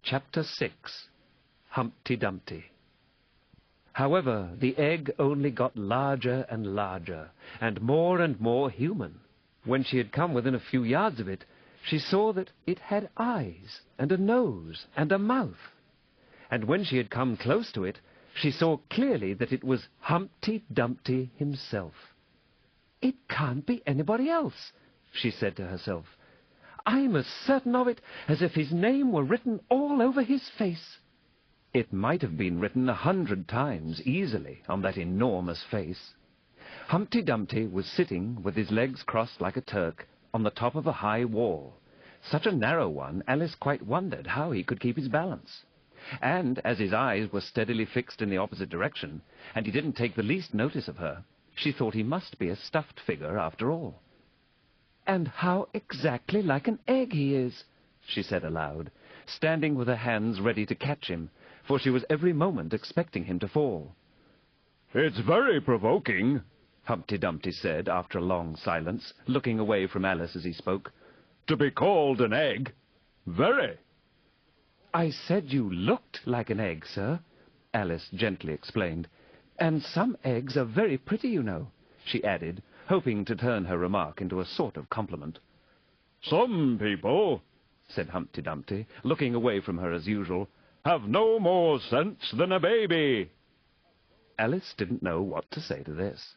Chapter 6. Humpty Dumpty. However, the egg only got larger and larger, and more human. When she had come within a few yards of it, she saw that it had eyes, and a nose, and a mouth. And when she had come close to it, she saw clearly that it was Humpty Dumpty himself. "It can't be anybody else," she said to herself. "I'm as certain of it as if his name were written all over his face." It might have been written 100 times easily on that enormous face. Humpty Dumpty was sitting with his legs crossed like a Turk on the top of a high wall. Such a narrow one, Alice quite wondered how he could keep his balance. And as his eyes were steadily fixed in the opposite direction, and he didn't take the least notice of her, she thought he must be a stuffed figure after all. "And how exactly like an egg he is," she said aloud, standing with her hands ready to catch him, for she was every moment expecting him to fall. "It's very provoking," Humpty Dumpty said after a long silence, looking away from Alice as he spoke, "to be called an egg. Very." "I said you looked like an egg, sir," Alice gently explained. "And some eggs are very pretty, you know," she added, hoping to turn her remark into a sort of compliment. "Some people," said Humpty Dumpty, looking away from her as usual, "have no more sense than a baby." Alice didn't know what to say to this.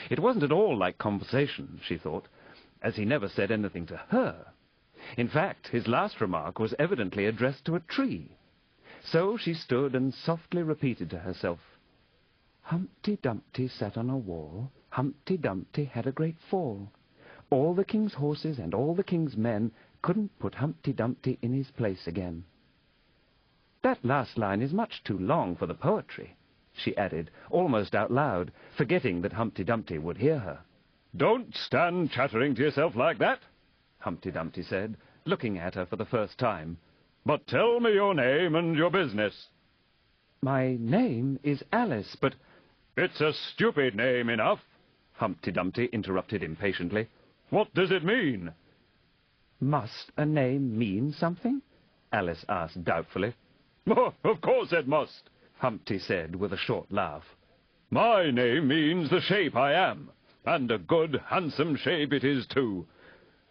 It wasn't at all like conversation, she thought, as he never said anything to her. In fact, his last remark was evidently addressed to a tree. So she stood and softly repeated to herself, "Humpty Dumpty sat on a wall, Humpty Dumpty had a great fall. All the king's horses and all the king's men couldn't put Humpty Dumpty in his place again." "That last line is much too long for the poetry," she added, almost out loud, forgetting that Humpty Dumpty would hear her. "Don't stand chattering to yourself like that," Humpty Dumpty said, looking at her for the first time. "But tell me your name and your business." "My name is Alice, but—" "It's a stupid name enough," Humpty Dumpty interrupted impatiently. "What does it mean?" "Must a name mean something?" Alice asked doubtfully. "Oh, of course it must," Humpty said with a short laugh. "My name means the shape I am, and a good, handsome shape it is too.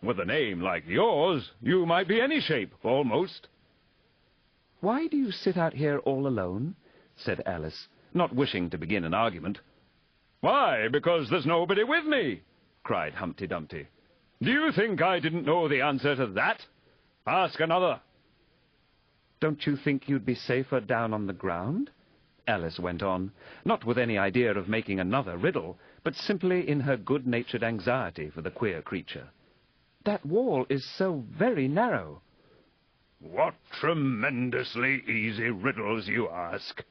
With a name like yours, you might be any shape, almost." "Why do you sit out here all alone?" said Alice, not wishing to begin an argument. "Why, because there's nobody with me," cried Humpty Dumpty. "Do you think I didn't know the answer to that? Ask another." "Don't you think you'd be safer down on the ground?" Alice went on, not with any idea of making another riddle, but simply in her good-natured anxiety for the queer creature. "That wall is so very narrow." "What tremendously easy riddles you ask,"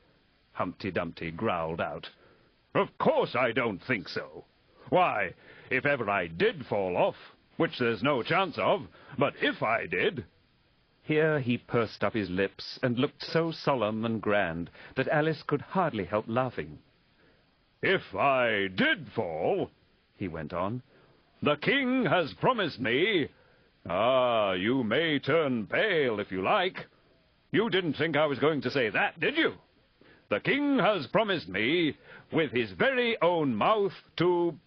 Humpty Dumpty growled out. "Of course I don't think so. Why, if ever I did fall off, which there's no chance of, but if I did—" Here he pursed up his lips and looked so solemn and grand that Alice could hardly help laughing. "If I did fall," he went on, "the king has promised me— you may turn pale if you like. You didn't think I was going to say that, did you? The king has promised me, with his very own mouth, to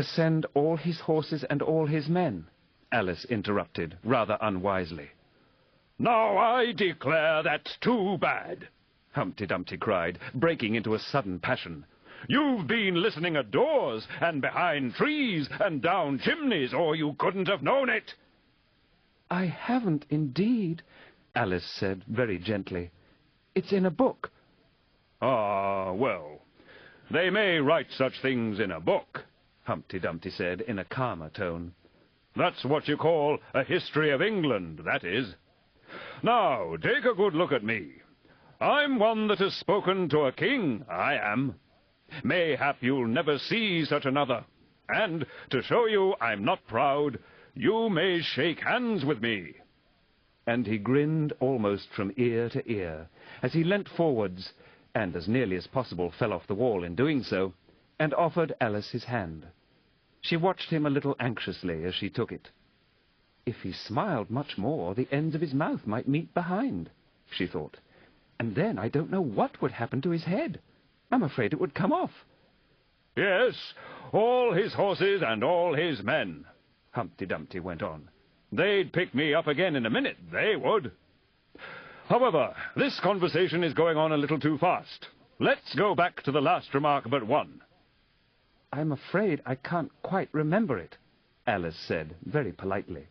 send all his horses and all his men," Alice interrupted, rather unwisely. "Now I declare that's too bad," Humpty Dumpty cried, breaking into a sudden passion. "You've been listening at doors, and behind trees, and down chimneys, or you couldn't have known it." "I haven't indeed," Alice said very gently. "It's in a book." "Ah, well, they may write such things in a book," Humpty Dumpty said in a calmer tone. "That's what you call a history of England, that is. Now, take a good look at me. I'm one that has spoken to a king, I am. Mayhap you'll never see such another, and, to show you I'm not proud, you may shake hands with me." And he grinned almost from ear to ear, as he leant forwards, and as nearly as possible fell off the wall in doing so, and offered Alice his hand. She watched him a little anxiously as she took it. If he smiled much more, the ends of his mouth might meet behind, she thought. And then I don't know what would happen to his head. I'm afraid it would come off. Yes, all his horses and all his men, Humpty Dumpty went on. They'd pick me up again in a minute, they would. However, this conversation is going on a little too fast. Let's go back to the last remark but one. I'm afraid I can't quite remember it, Alice said very politely.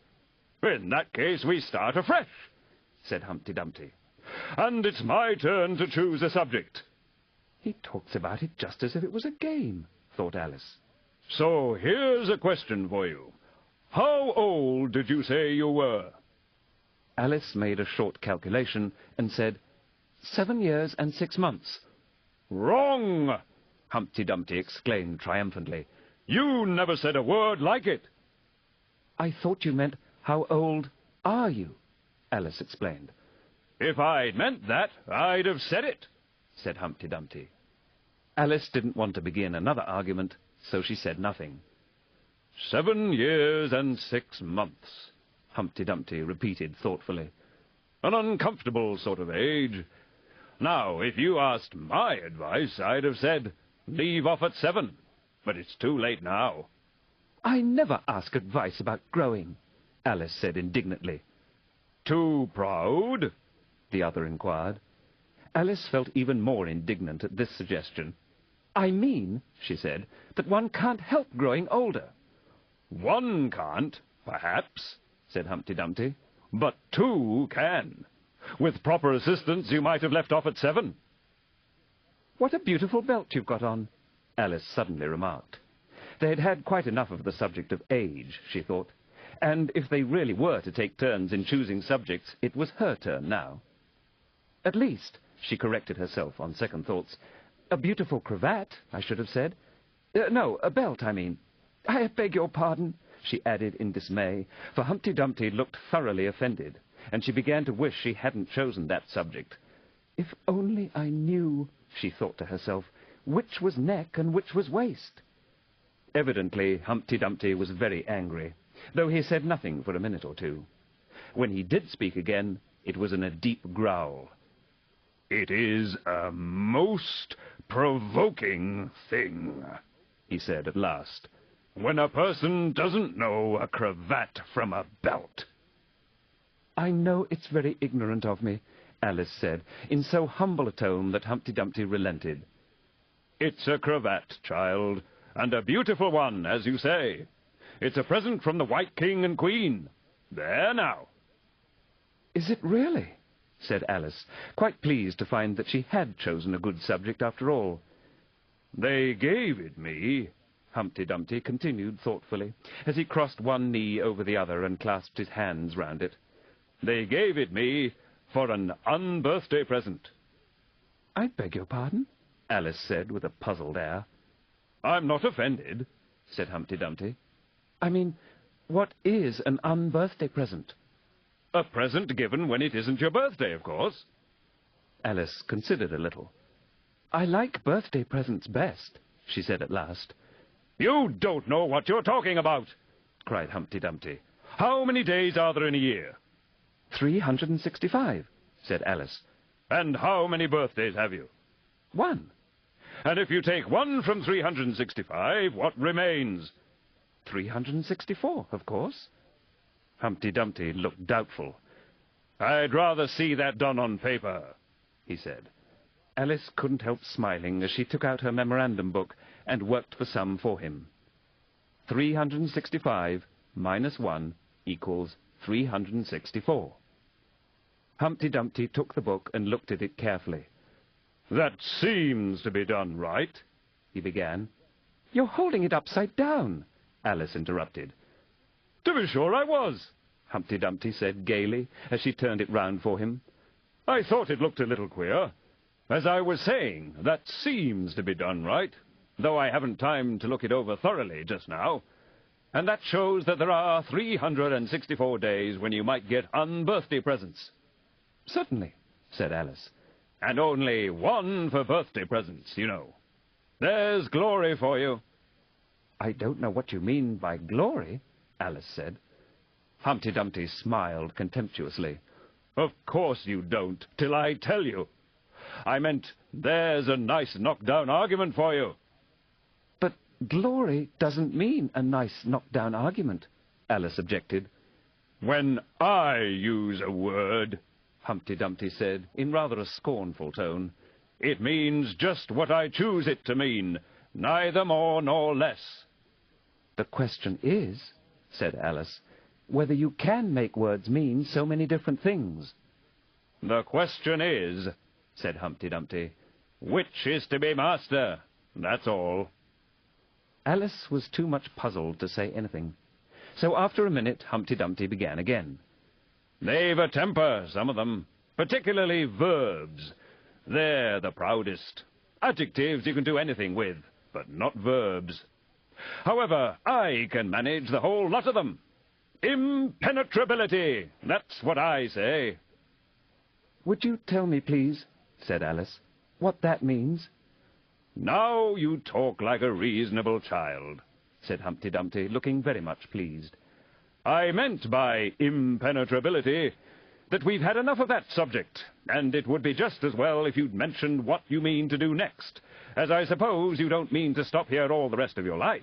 In that case, we start afresh, said Humpty Dumpty. And it's my turn to choose a subject. He talks about it just as if it was a game, thought Alice. So here's a question for you. How old did you say you were? Alice made a short calculation and said, 7 years and 6 months. Wrong! Humpty Dumpty exclaimed triumphantly. You never said a word like it. I thought you meant, how old are you? Alice explained. If I'd meant that, I'd have said it, said Humpty Dumpty. Alice didn't want to begin another argument, so she said nothing. 7 years and 6 months, Humpty Dumpty repeated thoughtfully. An uncomfortable sort of age. Now, if you asked my advice, I'd have said, leave off at 7. But it's too late now. I never ask advice about growing, Alice said indignantly. Too proud? The other inquired. Alice felt even more indignant at this suggestion. I mean, she said, that one can't help growing older. One can't, perhaps, said Humpty Dumpty, but 2 can. With proper assistance, you might have left off at 7. What a beautiful belt you've got on, Alice suddenly remarked. They had had quite enough of the subject of age, she thought, and if they really were to take turns in choosing subjects, it was her turn now. At least, she corrected herself on second thoughts, a beautiful cravat, I should have said. No, a belt, I mean. I beg your pardon, she added in dismay, for Humpty Dumpty looked thoroughly offended, and she began to wish she hadn't chosen that subject. If only I knew, she thought to herself, which was neck and which was waist. Evidently, Humpty Dumpty was very angry, though he said nothing for a minute or two. When he did speak again, it was in a deep growl. It is a most provoking thing, he said at last, when a person doesn't know a cravat from a belt. I know it's very ignorant of me, Alice said, in so humble a tone that Humpty Dumpty relented. It's a cravat, child, and a beautiful one, as you say. It's a present from the White King and Queen. There now. Is it really? Said Alice, quite pleased to find that she had chosen a good subject after all. They gave it me, Humpty Dumpty continued thoughtfully, as he crossed one knee over the other and clasped his hands round it. They gave it me for an unbirthday present. I beg your pardon? Alice said with a puzzled air. I'm not offended, said Humpty Dumpty. I mean, what is an unbirthday present? A present given when it isn't your birthday, of course. Alice considered a little. I like birthday presents best, she said at last. You don't know what you're talking about, cried Humpty Dumpty. How many days are there in a year? 365, said Alice. And how many birthdays have you? 1. And if you take 1 from 365, what remains? 364, of course. Humpty Dumpty looked doubtful. I'd rather see that done on paper, he said. Alice couldn't help smiling as she took out her memorandum book and worked the sum for him. 365 minus 1 equals 364. Humpty Dumpty took the book and looked at it carefully. That seems to be done right, he began. You're holding it upside down, Alice interrupted. To be sure I was, Humpty Dumpty said gaily, as she turned it round for him. I thought it looked a little queer. As I was saying, that seems to be done right, though I haven't time to look it over thoroughly just now. And that shows that there are 364 days when you might get unbirthday presents. Certainly, said Alice. And only 1 for birthday presents, you know. There's glory for you. I don't know what you mean by glory, Alice said. Humpty Dumpty smiled contemptuously. Of course you don't, till I tell you. I meant, there's a nice knock-down argument for you. But glory doesn't mean a nice knock-down argument, Alice objected. When I use a word, Humpty Dumpty said, in rather a scornful tone, it means just what I choose it to mean, neither more nor less. The question is, said Alice, whether you can make words mean so many different things. The question is, said Humpty Dumpty, which is to be master? That's all. Alice was too much puzzled to say anything. So after a minute, Humpty Dumpty began again. They've a temper, some of them, particularly verbs. They're the proudest. Adjectives you can do anything with, but not verbs. However, I can manage the whole lot of them. Impenetrability, that's what I say. Would you tell me, please, said Alice, what that means? Now you talk like a reasonable child, said Humpty Dumpty, looking very much pleased. I meant by impenetrability that we've had enough of that subject, and it would be just as well if you'd mentioned what you mean to do next, as I suppose you don't mean to stop here all the rest of your life.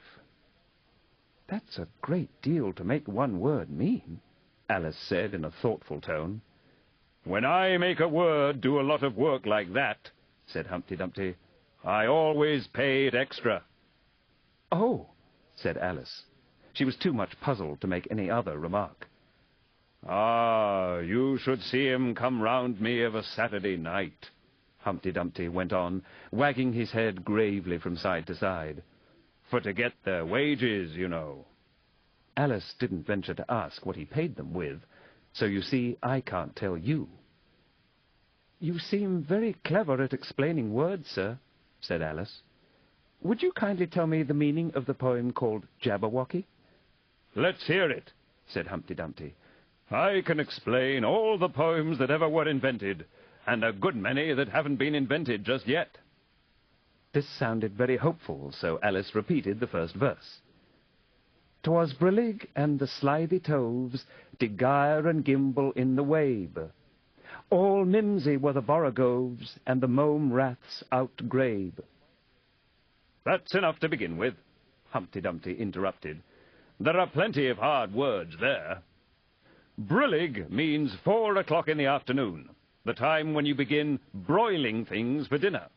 That's a great deal to make one word mean, Alice said in a thoughtful tone. When I make a word do a lot of work like that, said Humpty Dumpty, I always pay it extra. Oh, said Alice. She was too much puzzled to make any other remark. Ah, you should see him come round me of a Saturday night, Humpty Dumpty went on, wagging his head gravely from side to side. For to get their wages, you know. Alice didn't venture to ask what he paid them with, so you see I can't tell you. You seem very clever at explaining words, sir, said Alice. Would you kindly tell me the meaning of the poem called Jabberwocky? Let's hear it, said Humpty Dumpty. I can explain all the poems that ever were invented, and a good many that haven't been invented just yet. This sounded very hopeful, so Alice repeated the first verse. "'Twas brillig and the slithy toves did gyre and gimble in the wabe. All mimsy were the borogoves, and the mome raths outgrabe." That's enough to begin with, Humpty Dumpty interrupted. There are plenty of hard words there. Brillig means 4 o'clock in the afternoon, the time when you begin broiling things for dinner.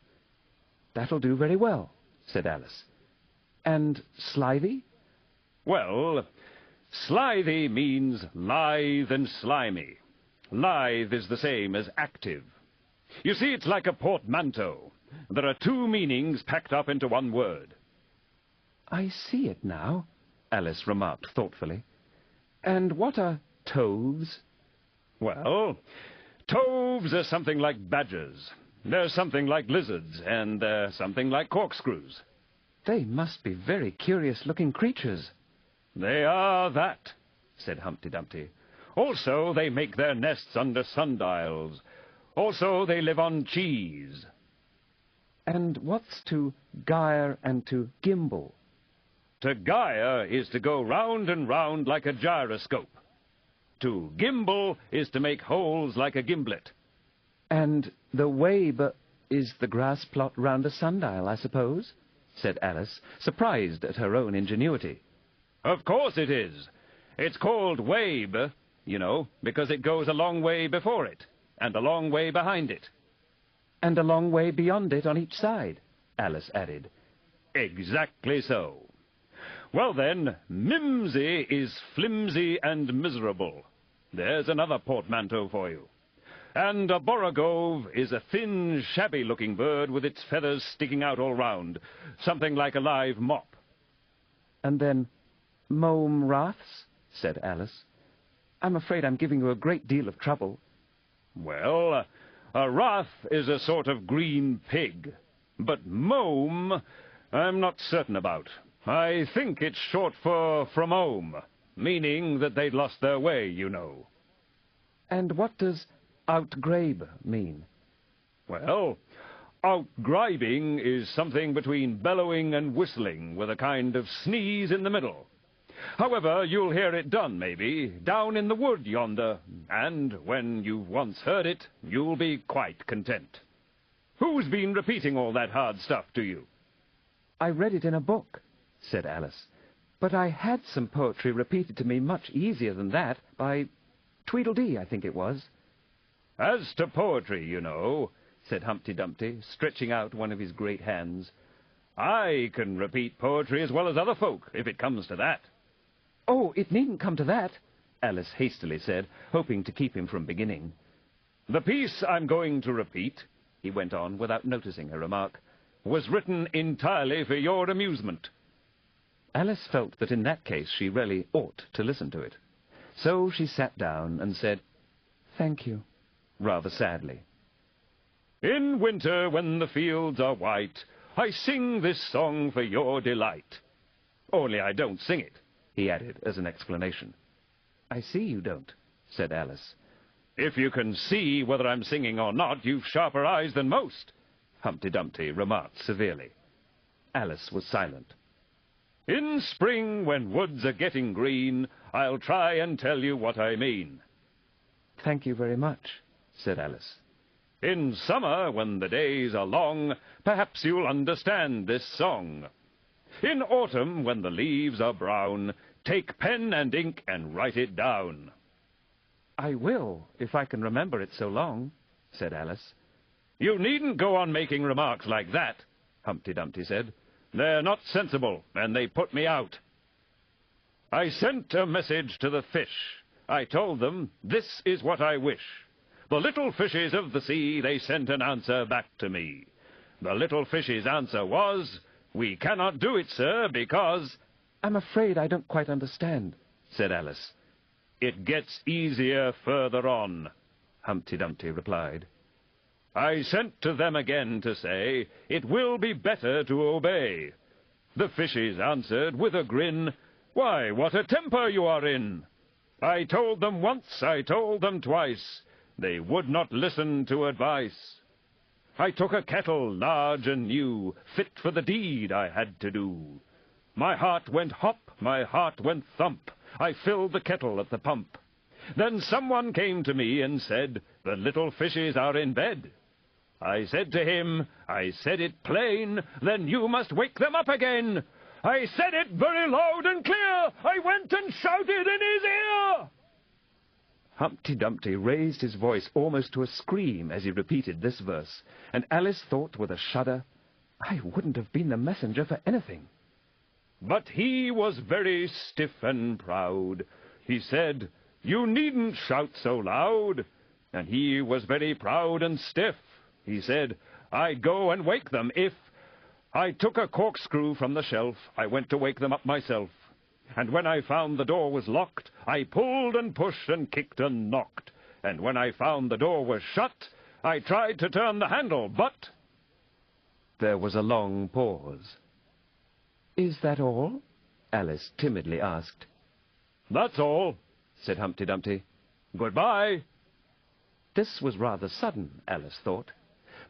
"That'll do very well," said Alice. "And slithy?" Well, slithy means lithe and slimy. Lithe is the same as active. You see, it's like a portmanteau. There are 2 meanings packed up into one word. "I see it now," Alice remarked thoughtfully. "And what are toves?" Well, toves are something like badgers. They're something like lizards, and they're something like corkscrews. "They must be very curious-looking creatures." They are that, said Humpty Dumpty. Also, they make their nests under sundials. Also, they live on cheese. "And what's to gyre and to gimble?" To gyre is to go round and round like a gyroscope. To gimble is to make holes like a gimlet. "And the wabe is the grass plot round a sundial, I suppose?" said Alice, surprised at her own ingenuity. Of course it is. It's called wabe, you know, because it goes a long way before it, and a long way behind it. "And a long way beyond it on each side," Alice added. Exactly so. Well then, mimsy is flimsy and miserable. There's another portmanteau for you. And a borogove is a thin, shabby-looking bird with its feathers sticking out all round, something like a live mop. "And then mome raths?" said Alice. "I'm afraid I'm giving you a great deal of trouble." Well, a rath is a sort of green pig, but mome I'm not certain about. I think it's short for from home, meaning that they'd lost their way, you know. "And what does outgrabe mean?" Well, outgribing is something between bellowing and whistling, with a kind of sneeze in the middle. However, you'll hear it done, maybe, down in the wood yonder, and when you've once heard it, you'll be quite content. Who's been repeating all that hard stuff to you? I read it in a book, said Alice, but I had some poetry repeated to me much easier than that by Tweedledee, I think it was. As to poetry, you know, said Humpty Dumpty, stretching out one of his great hands, I can repeat poetry as well as other folk, if it comes to that. Oh, it needn't come to that, Alice hastily said, hoping to keep him from beginning. The piece I'm going to repeat, he went on without noticing her remark, was written entirely for your amusement. Alice felt that in that case she really ought to listen to it. So she sat down and said, "Thank you," rather sadly. In winter, when the fields are white, I sing this song for your delight. Only I don't sing it, he added as an explanation. I see you don't, said Alice. If you can see whether I'm singing or not, you've sharper eyes than most, Humpty Dumpty remarked severely. Alice was silent. In spring, when woods are getting green, I'll try and tell you what I mean. Thank you very much, said Alice. In summer, when the days are long, perhaps you'll understand this song. In autumn, when the leaves are brown, take pen and ink and write it down. I will, if I can remember it so long, said Alice. You needn't go on making remarks like that, Humpty Dumpty said. They're not sensible, and they put me out. I sent a message to the fish. I told them, this is what I wish. The little fishes of the sea, they sent an answer back to me. The little fish's answer was, we cannot do it, sir, because... I'm afraid I don't quite understand, said Alice. It gets easier further on, Humpty Dumpty replied. I sent to them again to say, it will be better to obey. The fishes answered with a grin, why, what a temper you are in! I told them once, I told them twice, they would not listen to advice. I took a kettle large and new, fit for the deed I had to do. My heart went hop, my heart went thump, I filled the kettle at the pump. Then someone came to me and said, the little fishes are in bed. I said to him, I said it plain, then you must wake them up again. I said it very loud and clear, I went and shouted in his ear. Humpty Dumpty raised his voice almost to a scream as he repeated this verse, and Alice thought with a shudder, I wouldn't have been the messenger for anything. But he was very stiff and proud. He said, you needn't shout so loud. And he was very proud and stiff. He said, I'd go and wake them if... I took a corkscrew from the shelf, I went to wake them up myself. And when I found the door was locked, I pulled and pushed and kicked and knocked. And when I found the door was shut, I tried to turn the handle, but... There was a long pause. Is that all? Alice timidly asked. That's all, said Humpty Dumpty. Goodbye. This was rather sudden, Alice thought.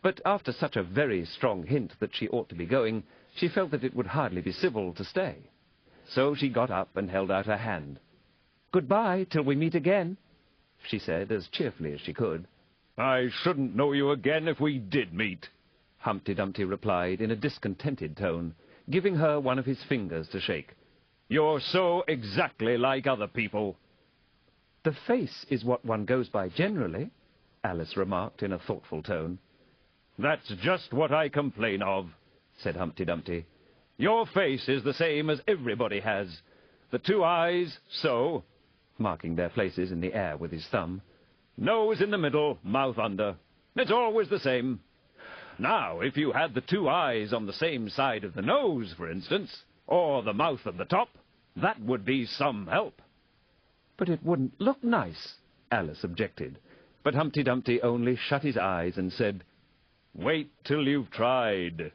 But after such a very strong hint that she ought to be going, she felt that it would hardly be civil to stay. So she got up and held out her hand. Goodbye till we meet again, she said as cheerfully as she could. I shouldn't know you again if we did meet, Humpty Dumpty replied in a discontented tone, giving her one of his fingers to shake. You're so exactly like other people. The face is what one goes by generally, Alice remarked in a thoughtful tone. That's just what I complain of, said Humpty Dumpty. Your face is the same as everybody has. The two eyes, so, marking their places in the air with his thumb. Nose in the middle, mouth under. It's always the same. Now, if you had the two eyes on the same side of the nose, for instance, or the mouth at the top, that would be some help. But it wouldn't look nice, Alice objected. But Humpty Dumpty only shut his eyes and said, Wait till you've tried.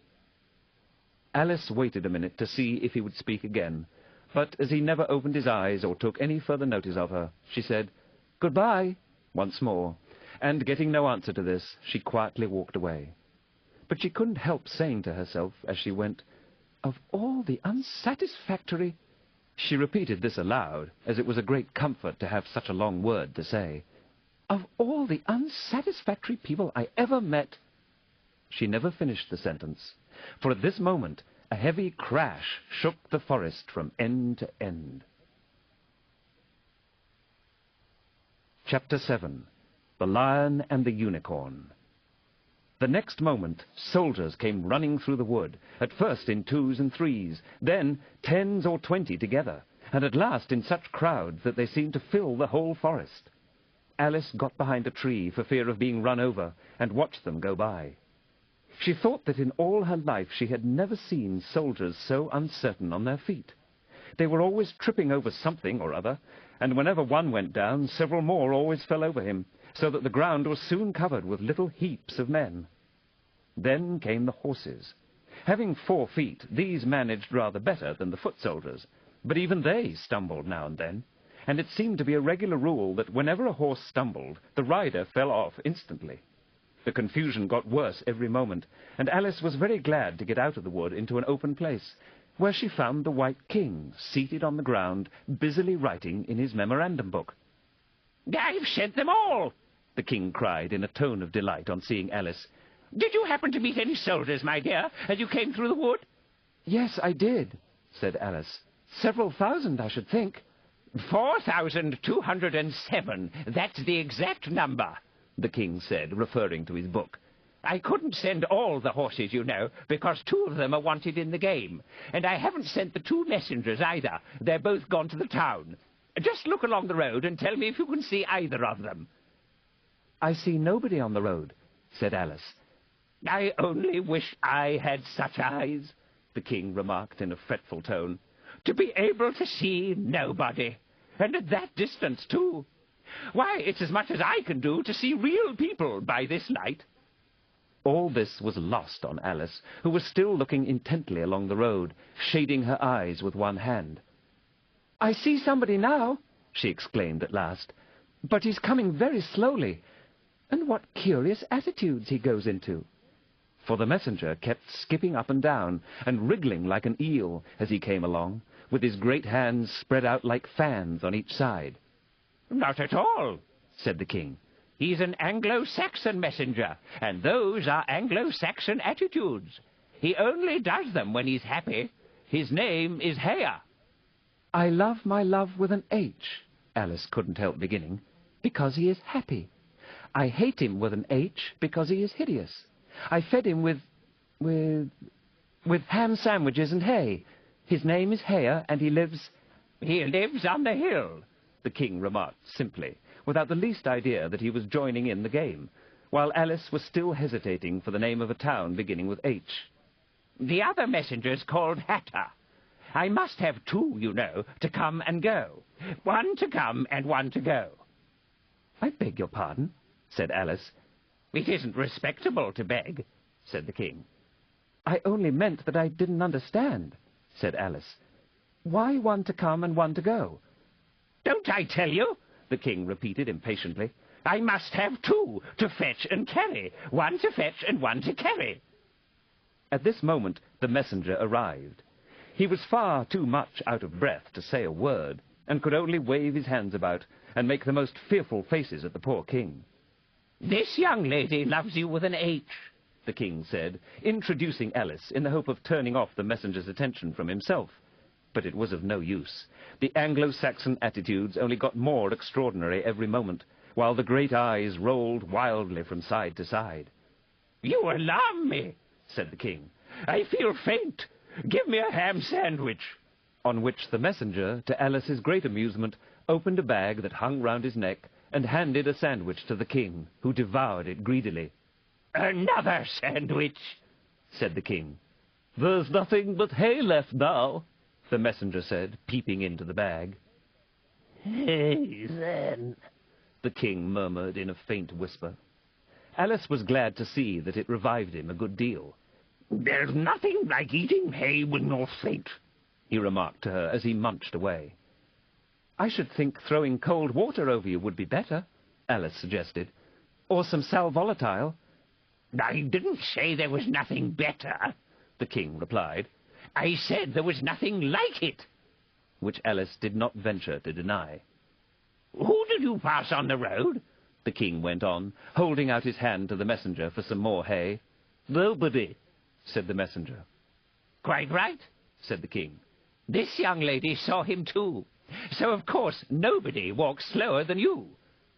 Alice waited a minute to see if he would speak again, but as he never opened his eyes or took any further notice of her, she said, Goodbye, once more, and getting no answer to this, she quietly walked away. But she couldn't help saying to herself as she went, Of all the unsatisfactory... She repeated this aloud, as it was a great comfort to have such a long word to say. "Of all the unsatisfactory people I ever met—" She never finished the sentence, for at this moment a heavy crash shook the forest from end to end. Chapter 7. The Lion and the Unicorn. The next moment, soldiers came running through the wood, at first in 2s and 3s, then 10s or 20 together, and at last in such crowds that they seemed to fill the whole forest. Alice got behind a tree for fear of being run over, and watched them go by. She thought that in all her life she had never seen soldiers so uncertain on their feet. They were always tripping over something or other, and whenever one went down, several more always fell over him, so that the ground was soon covered with little heaps of men. Then came the horses. Having 4 feet, these managed rather better than the foot soldiers, but even they stumbled now and then, and it seemed to be a regular rule that whenever a horse stumbled, the rider fell off instantly. The confusion got worse every moment, and Alice was very glad to get out of the wood into an open place, where she found the White King seated on the ground, busily writing in his memorandum book. "I've sent them all!" the king cried in a tone of delight on seeing Alice. "Did you happen to meet any soldiers, my dear, as you came through the wood?" "Yes, I did," said Alice. "Several thousand, I should think." 4,207. That's the exact number, the king said, referring to his book. "I couldn't send all the horses, you know, because 2 of them are wanted in the game. And I haven't sent the 2 messengers either. They're both gone to the town. Just look along the road and tell me if you can see either of them." "I see nobody on the road," said Alice. "I only wish I had such eyes," the king remarked in a fretful tone, "to be able to see nobody, and at that distance, too. Why, it's as much as I can do to see real people by this light." All this was lost on Alice, who was still looking intently along the road, shading her eyes with one hand. "I see somebody now," she exclaimed at last, "but he's coming very slowly. And what curious attitudes he goes into." For the messenger kept skipping up and down, and wriggling like an eel as he came along, with his great hands spread out like fans on each side. "Not at all," said the king. "He's an Anglo-Saxon messenger, and those are Anglo-Saxon attitudes. He only does them when he's happy. His name is Haya." "I love my love with an H," Alice couldn't help beginning, "because he is happy. I hate him with an H because he is hideous. I fed him with ham sandwiches and hay. His name is Haya, and he lives—" "He lives on the hill," the king remarked simply, without the least idea that he was joining in the game, while Alice was still hesitating for the name of a town beginning with H. "The other messenger's called Hatter. I must have 2, you know, to come and go. 1 to come and 1 to go." "I beg your pardon," said Alice. "It isn't respectable to beg," said the king. "I only meant that I didn't understand," said Alice. "Why 1 to come and 1 to go?" "Don't I tell you?" the king repeated impatiently. "I must have 2 to fetch and carry. 1 to fetch and 1 to carry." At this moment the messenger arrived. He was far too much out of breath to say a word, and could only wave his hands about and make the most fearful faces at the poor king. "This young lady loves you with an H," the king said, introducing Alice in the hope of turning off the messenger's attention from himself. But it was of no use. The Anglo-Saxon attitudes only got more extraordinary every moment, while the great eyes rolled wildly from side to side. "You alarm me," said the king. "I feel faint. Give me a ham sandwich." On which the messenger, to Alice's great amusement, opened a bag that hung round his neck and handed a sandwich to the king, who devoured it greedily. "Another sandwich," said the king. "There's nothing but hay left now," the messenger said, peeping into the bag. "Hay, then," the king murmured in a faint whisper. Alice was glad to see that it revived him a good deal. "There's nothing like eating hay when you're faint," he remarked to her as he munched away. "I should think throwing cold water over you would be better," Alice suggested. "Or some sal volatile." "I didn't say there was nothing better," the king replied. "I said there was nothing like it." which Alice did not venture to deny. Who did you pass on the road? The king went on, holding out his hand to the messenger for some more hay. Nobody, said the messenger. Quite right, said the king. This young lady saw him too. So, of course, nobody walks slower than you.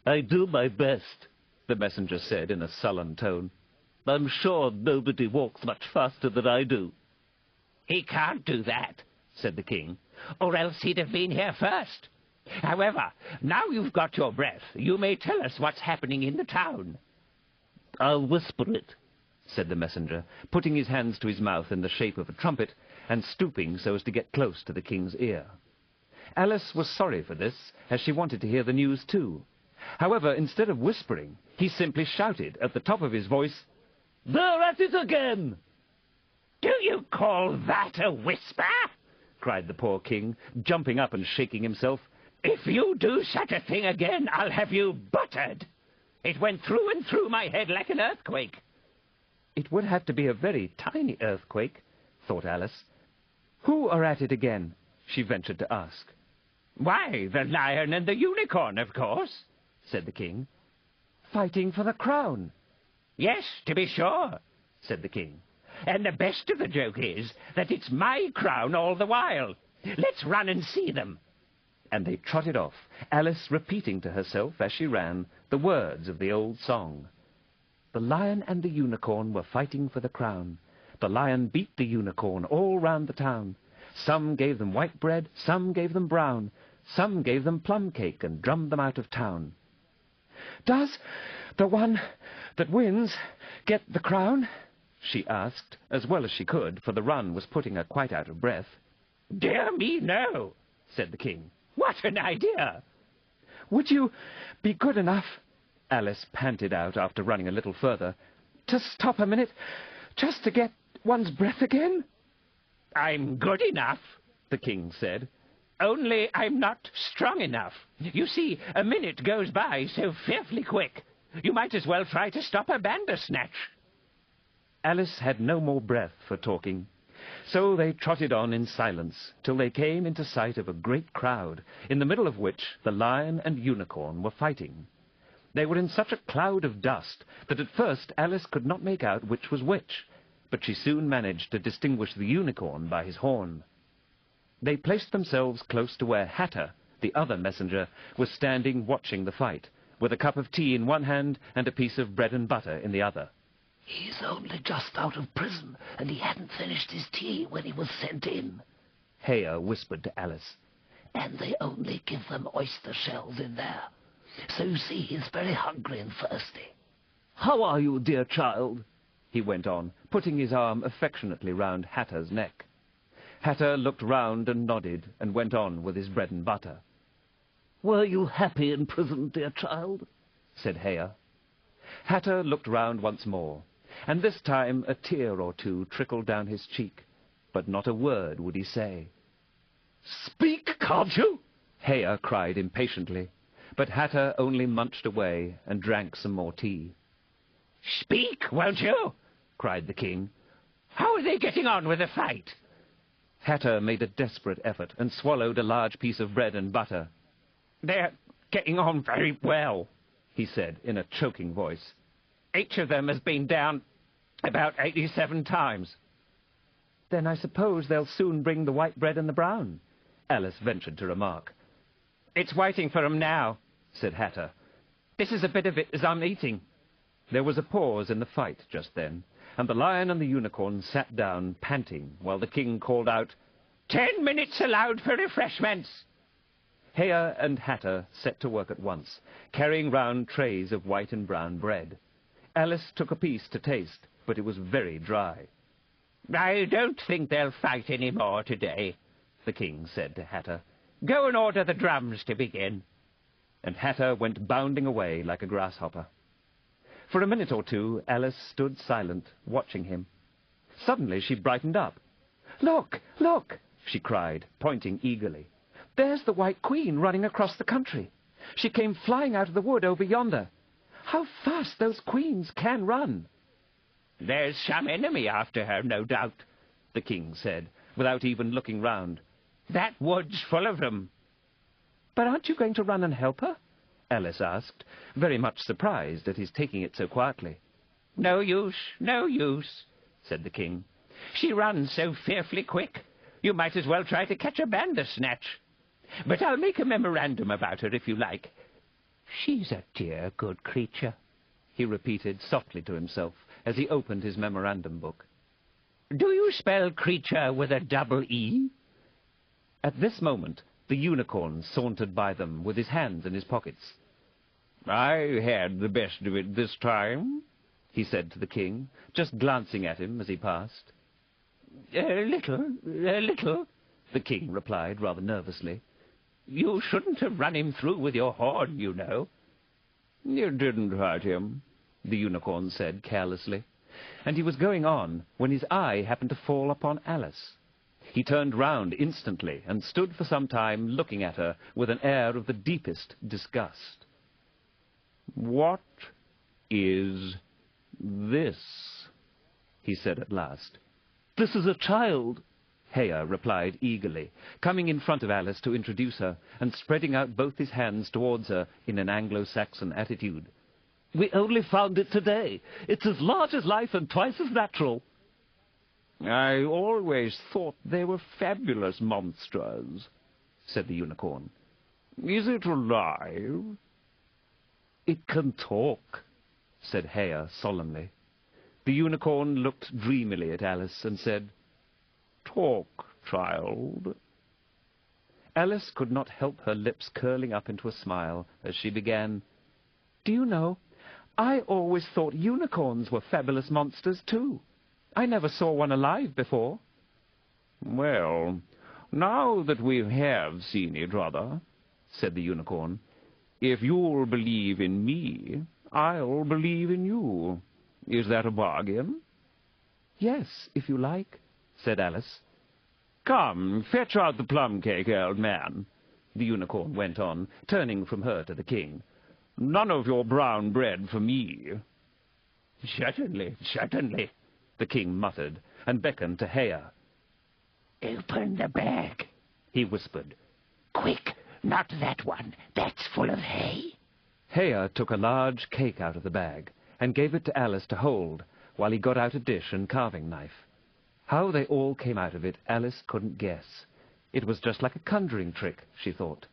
I do my best, the messenger said in a sullen tone. I'm sure nobody walks much faster than I do. He can't do that, said the king, or else he'd have been here first. However, now you've got your breath, you may tell us what's happening in the town. I'll whisper it, said the messenger, putting his hands to his mouth in the shape of a trumpet and stooping so as to get close to the king's ear. Alice was sorry for this, as she wanted to hear the news too. However, instead of whispering, he simply shouted at the top of his voice, "They're at it again!" "Do you call that a whisper?" cried the poor king, jumping up and shaking himself. "If you do such a thing again, I'll have you buttered. It went through and through my head like an earthquake." It would have to be a very tiny earthquake, thought Alice. Who are at it again? She ventured to ask. "Why, the lion and the unicorn, of course," said the king. "Fighting for the crown?" "Yes, to be sure," said the king. "And the best of the joke is that it's my crown all the while. Let's run and see them." And they trotted off, Alice repeating to herself as she ran the words of the old song. The lion and the unicorn were fighting for the crown. The lion beat the unicorn all round the town. Some gave them white bread, some gave them brown. Some gave them plum cake and drummed them out of town. "Does the one that wins get the crown?" she asked, as well as she could, for the run was putting her quite out of breath. "Dear me, no," said the king. "What an idea!" "Would you be good enough," Alice panted out after running a little further, "to stop a minute, just to get one's breath again?" "I'm good enough," the king said. "Only I'm not strong enough. You see, a minute goes by so fearfully quick. You might as well try to stop a bandersnatch." Alice had no more breath for talking, so they trotted on in silence till they came into sight of a great crowd, in the middle of which the lion and unicorn were fighting. They were in such a cloud of dust that at first Alice could not make out which was which, but she soon managed to distinguish the unicorn by his horn. They placed themselves close to where Hatter, the other messenger, was standing watching the fight, with a cup of tea in one hand and a piece of bread and butter in the other. "He's only just out of prison, and he hadn't finished his tea when he was sent in," Haya whispered to Alice. "And they only give them oyster shells in there. So you see, he's very hungry and thirsty." "How are you, dear child?" he went on, putting his arm affectionately round Hatter's neck. Hatter looked round and nodded, and went on with his bread and butter. "Were you happy in prison, dear child?" said Haya. Hatter looked round once more, and this time a tear or two trickled down his cheek, but not a word would he say. "Speak, can't you?" Haya cried impatiently, but Hatter only munched away and drank some more tea. "Speak, won't you?" cried the king. "How are they getting on with the fight?" Hatter made a desperate effort and swallowed a large piece of bread and butter. "They're getting on very well," he said in a choking voice. "Each of them has been down about 87 times. "Then I suppose they'll soon bring the white bread and the brown," Alice ventured to remark. "It's waiting for 'em now," said Hatter. "This is a bit of it as I'm eating." There was a pause in the fight just then, and the lion and the unicorn sat down, panting, while the king called out, 10 minutes allowed for refreshments." Haya and Hatter set to work at once, carrying round trays of white and brown bread. Alice took a piece to taste, but it was very dry. "I don't think they'll fight any more today," the king said to Hatter. "Go and order the drums to begin." And Hatter went bounding away like a grasshopper. For a minute or two, Alice stood silent, watching him. Suddenly she brightened up. "Look, look!" she cried, pointing eagerly. "There's the White Queen running across the country. She came flying out of the wood over yonder. How fast those queens can run!" "There's some enemy after her, no doubt," the king said, without even looking round. That wood's full of them. But aren't you going to run and help her? Alice asked, very much surprised at his taking it so quietly. No use, said the king. She runs so fearfully quick. You might as well try to catch a bandersnatch. But I'll make a memorandum about her if you like. She's a dear good creature, he repeated softly to himself as he opened his memorandum book. Do you spell creature with a double E? At this moment, the unicorn sauntered by them with his hands in his pockets. I had the best of it this time, he said to the king, just glancing at him as he passed. A little, the king replied rather nervously. You shouldn't have run him through with your horn, you know. You didn't hurt him, the unicorn said carelessly, and he was going on when his eye happened to fall upon Alice. He turned round instantly and stood for some time looking at her with an air of the deepest disgust. What is this? he said at last. This is a child, Heya replied eagerly, coming in front of Alice to introduce her and spreading out both his hands towards her in an Anglo-Saxon attitude. We only found it today. It's as large as life and twice as natural. I always thought they were fabulous monsters, said the unicorn. Is it alive? It can talk, said Heya solemnly. The unicorn looked dreamily at Alice and said, Talk, child. Alice could not help her lips curling up into a smile as she began, Do you know, I always thought unicorns were fabulous monsters too. I never saw one alive before. Well, now that we have seen each other, said the unicorn, if you'll believe in me, I'll believe in you. Is that a bargain? Yes, if you like, said Alice. Come, fetch out the plum cake, old man, the unicorn went on, turning from her to the king. None of your brown bread for me. Certainly, the king muttered, and beckoned to Heya. Open the bag, he whispered. Quick, not that one. That's full of hay. Heya took a large cake out of the bag and gave it to Alice to hold while he got out a dish and carving knife. How they all came out of it, Alice couldn't guess. It was just like a conjuring trick, she thought.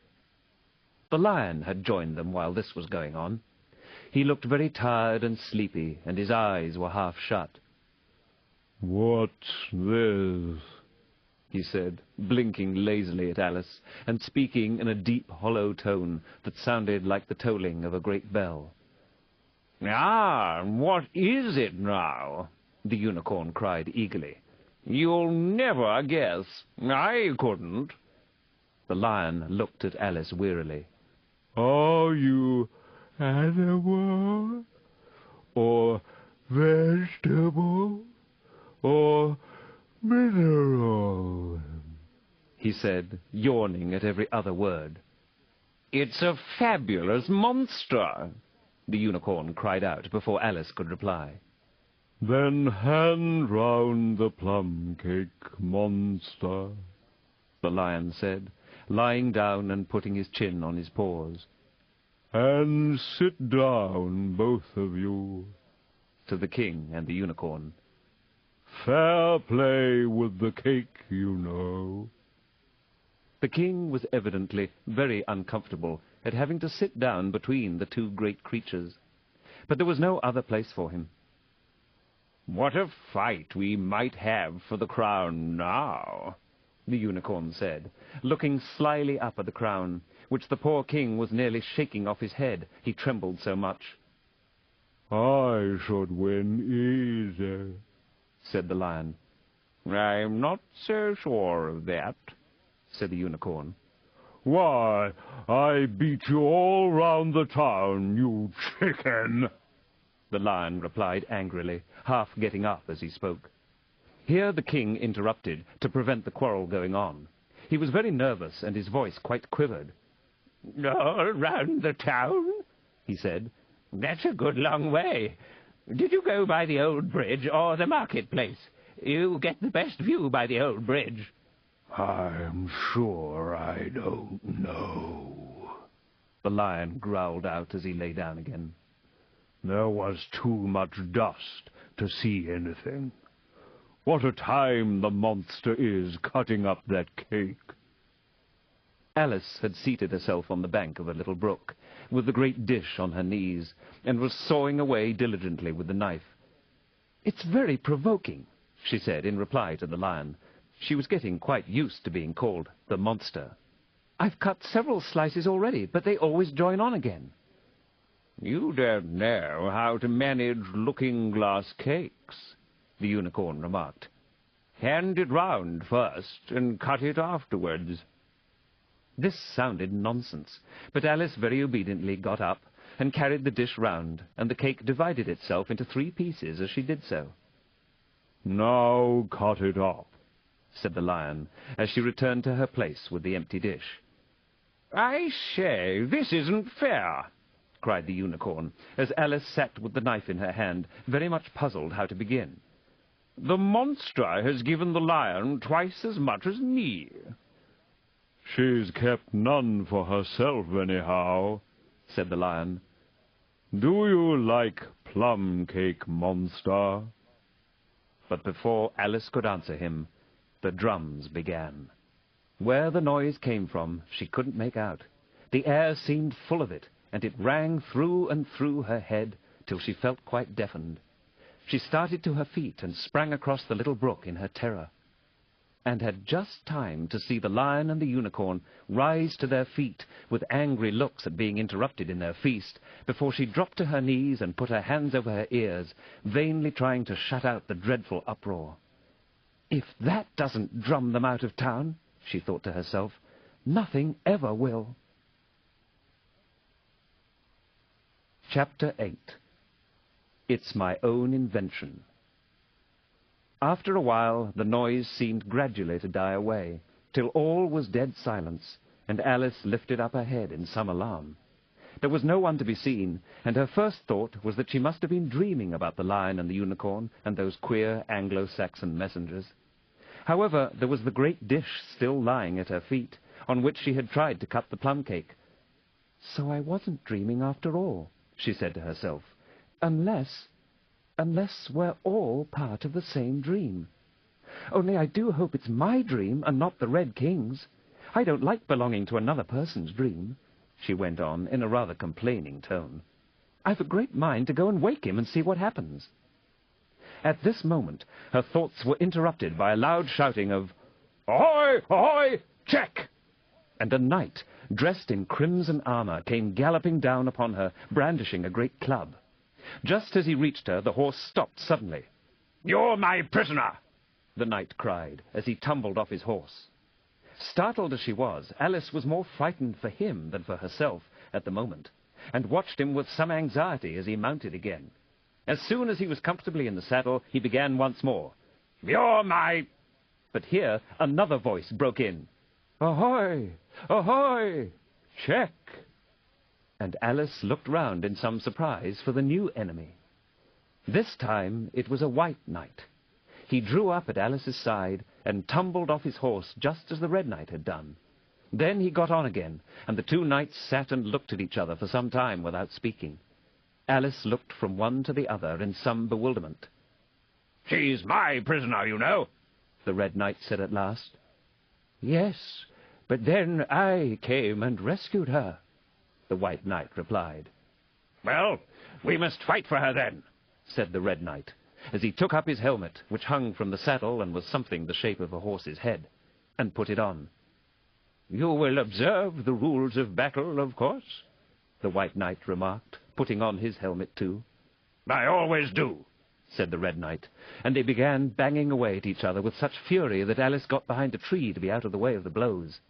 The lion had joined them while this was going on. He looked very tired and sleepy, and his eyes were half shut. What's this? he said, blinking lazily at Alice, and speaking in a deep, hollow tone that sounded like the tolling of a great bell. Ah, what is it now? The unicorn cried eagerly. You'll never guess. I couldn't. The lion looked at Alice wearily. Are you animal, or vegetable, or mineral? he said, yawning at every other word. It's a fabulous monster, the unicorn cried out before Alice could reply. Then hand round the plum cake, monster, the lion said, lying down and putting his chin on his paws. And sit down, both of you, to the king and the unicorn. Fair play with the cake, you know. The king was evidently very uncomfortable at having to sit down between the two great creatures, but there was no other place for him. What a fight we might have for the crown now, the unicorn said, looking slyly up at the crown, which the poor king was nearly shaking off his head, he trembled so much. I should win easy, said the lion. I'm not so sure of that, said the unicorn. Why, I beat you all round the town, you chicken, the lion replied angrily, half getting up as he spoke. Here the king interrupted to prevent the quarrel going on. He was very nervous, and his voice quite quivered. All round the town? he said. That's a good long way. Did you go by the old bridge or the marketplace? You get the best view by the old bridge. I'm sure I don't know, the lion growled out as he lay down again. There was too much dust to see anything. What a time the monster is cutting up that cake. Alice had seated herself on the bank of a little brook, with the great dish on her knees, and was sawing away diligently with the knife. "It's very provoking," she said in reply to the lion. She was getting quite used to being called the monster. "I've cut several slices already, but they always join on again." "You don't know how to manage looking-glass cakes," the unicorn remarked. "Hand it round first and cut it afterwards." This sounded nonsense, but Alice very obediently got up and carried the dish round, and the cake divided itself into 3 pieces as she did so. "Now cut it up," said the lion, as she returned to her place with the empty dish. "I say, this isn't fair," cried the unicorn, as Alice sat with the knife in her hand, very much puzzled how to begin. "The monster has given the lion twice as much as me." "She's kept none for herself, anyhow," said the lion. "Do you like plum cake, monster?" But before Alice could answer him, the drums began. Where the noise came from, she couldn't make out. The air seemed full of it, and it rang through and through her head till she felt quite deafened. She started to her feet and sprang across the little brook in her terror, and had just time to see the lion and the unicorn rise to their feet with angry looks at being interrupted in their feast, before she dropped to her knees and put her hands over her ears, vainly trying to shut out the dreadful uproar. "If that doesn't drum them out of town," she thought to herself, "nothing ever will." Chapter 8. It's My Own Invention. After a while, the noise seemed gradually to die away, till all was dead silence, and Alice lifted up her head in some alarm. There was no one to be seen, and her first thought was that she must have been dreaming about the lion and the unicorn and those queer Anglo-Saxon messengers. However, there was the great dish still lying at her feet, on which she had tried to cut the plum cake. "So I wasn't dreaming after all," she said to herself, unless we're all part of the same dream. Only I do hope it's my dream and not the Red King's. I don't like belonging to another person's dream," she went on in a rather complaining tone. "I've a great mind to go and wake him and see what happens." At this moment, her thoughts were interrupted by a loud shouting of, "Ahoy! Ahoy! Check!" And a knight, dressed in crimson armor, came galloping down upon her, brandishing a great club. Just as he reached her, the horse stopped suddenly. "You're my prisoner!" the knight cried, as he tumbled off his horse. Startled as she was, Alice was more frightened for him than for herself at the moment, and watched him with some anxiety as he mounted again. As soon as he was comfortably in the saddle, he began once more. "You're my—" But here another voice broke in. "Ahoy! Ahoy! Check!" And Alice looked round in some surprise for the new enemy. This time it was a white knight. He drew up at Alice's side and tumbled off his horse just as the red knight had done. Then he got on again, and the two knights sat and looked at each other for some time without speaking. Alice looked from one to the other in some bewilderment. "She's my prisoner, you know," the red knight said at last. "Yes, but then I came and rescued her," the white knight replied. "Well, we must fight for her then," said the red knight, as he took up his helmet, which hung from the saddle and was something the shape of a horse's head, and put it on. "You will observe the rules of battle, of course," the white knight remarked, putting on his helmet too. "I always do," said the red knight, and they began banging away at each other with such fury that Alice got behind a tree to be out of the way of the blows.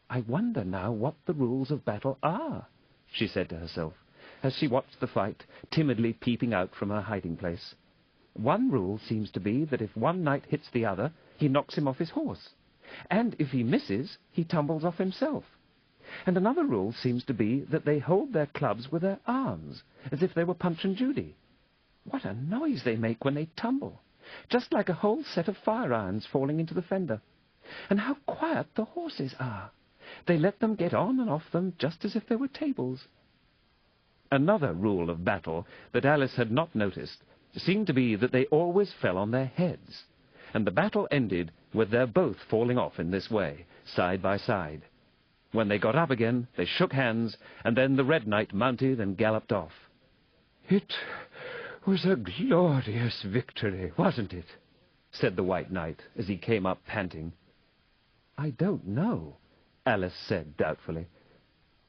"I wonder now what the rules of battle are," she said to herself, as she watched the fight, timidly peeping out from her hiding-place. "One rule seems to be that if one knight hits the other, he knocks him off his horse, and if he misses, he tumbles off himself. And another rule seems to be that they hold their clubs with their arms, as if they were Punch and Judy. What a noise they make when they tumble, just like a whole set of fire-irons falling into the fender. And how quiet the horses are! They let them get on and off them just as if they were tables." Another rule of battle that Alice had not noticed seemed to be that they always fell on their heads, and the battle ended with their both falling off in this way, side by side. When they got up again, they shook hands, and then the Red Knight mounted and galloped off. "It was a glorious victory, wasn't it?" said the White Knight as he came up panting. "I don't know," Alice said doubtfully.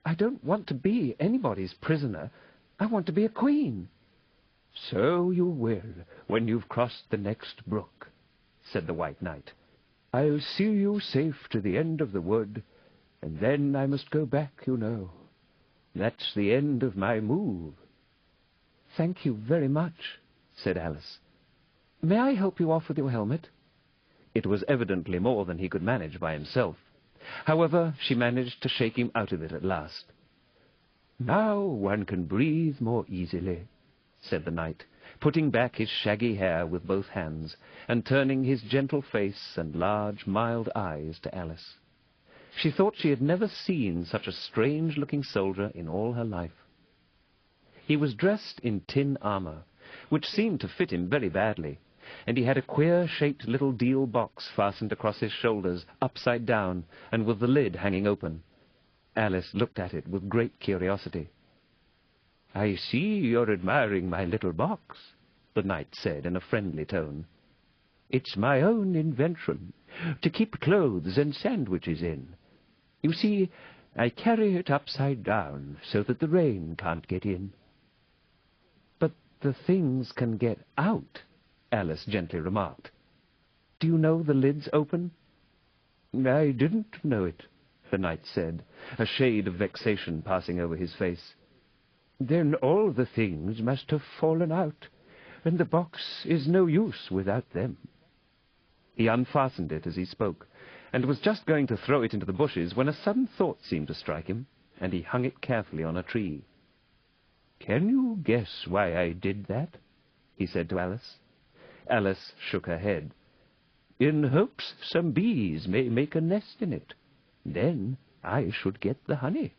"I don't want to be anybody's prisoner. I want to be a queen." "So you will when you've crossed the next brook," said the White Knight. "I'll see you safe to the end of the wood, and then I must go back, you know. That's the end of my move." "Thank you very much," said Alice. "May I help you off with your helmet?" It was evidently more than he could manage by himself. However, she managed to shake him out of it at last. "Now one can breathe more easily," said the knight, putting back his shaggy hair with both hands, and turning his gentle face and large, mild eyes to Alice. She thought she had never seen such a strange-looking soldier in all her life. He was dressed in tin armor, which seemed to fit him very badly, and he had a queer-shaped little deal box fastened across his shoulders, upside down, and with the lid hanging open. Alice looked at it with great curiosity. "I see you're admiring my little box," the knight said in a friendly tone. "It's my own invention, to keep clothes and sandwiches in. You see, I carry it upside down so that the rain can't get in." "But the things can get out," Alice gently remarked. "Do you know the lid's open?" "I didn't know it," the knight said, a shade of vexation passing over his face. "Then all the things must have fallen out, and the box is no use without them." He unfastened it as he spoke, and was just going to throw it into the bushes when a sudden thought seemed to strike him, and he hung it carefully on a tree. "Can you guess why I did that?" he said to Alice. Alice shook her head. "In hopes some bees may make a nest in it. Then I should get the honey."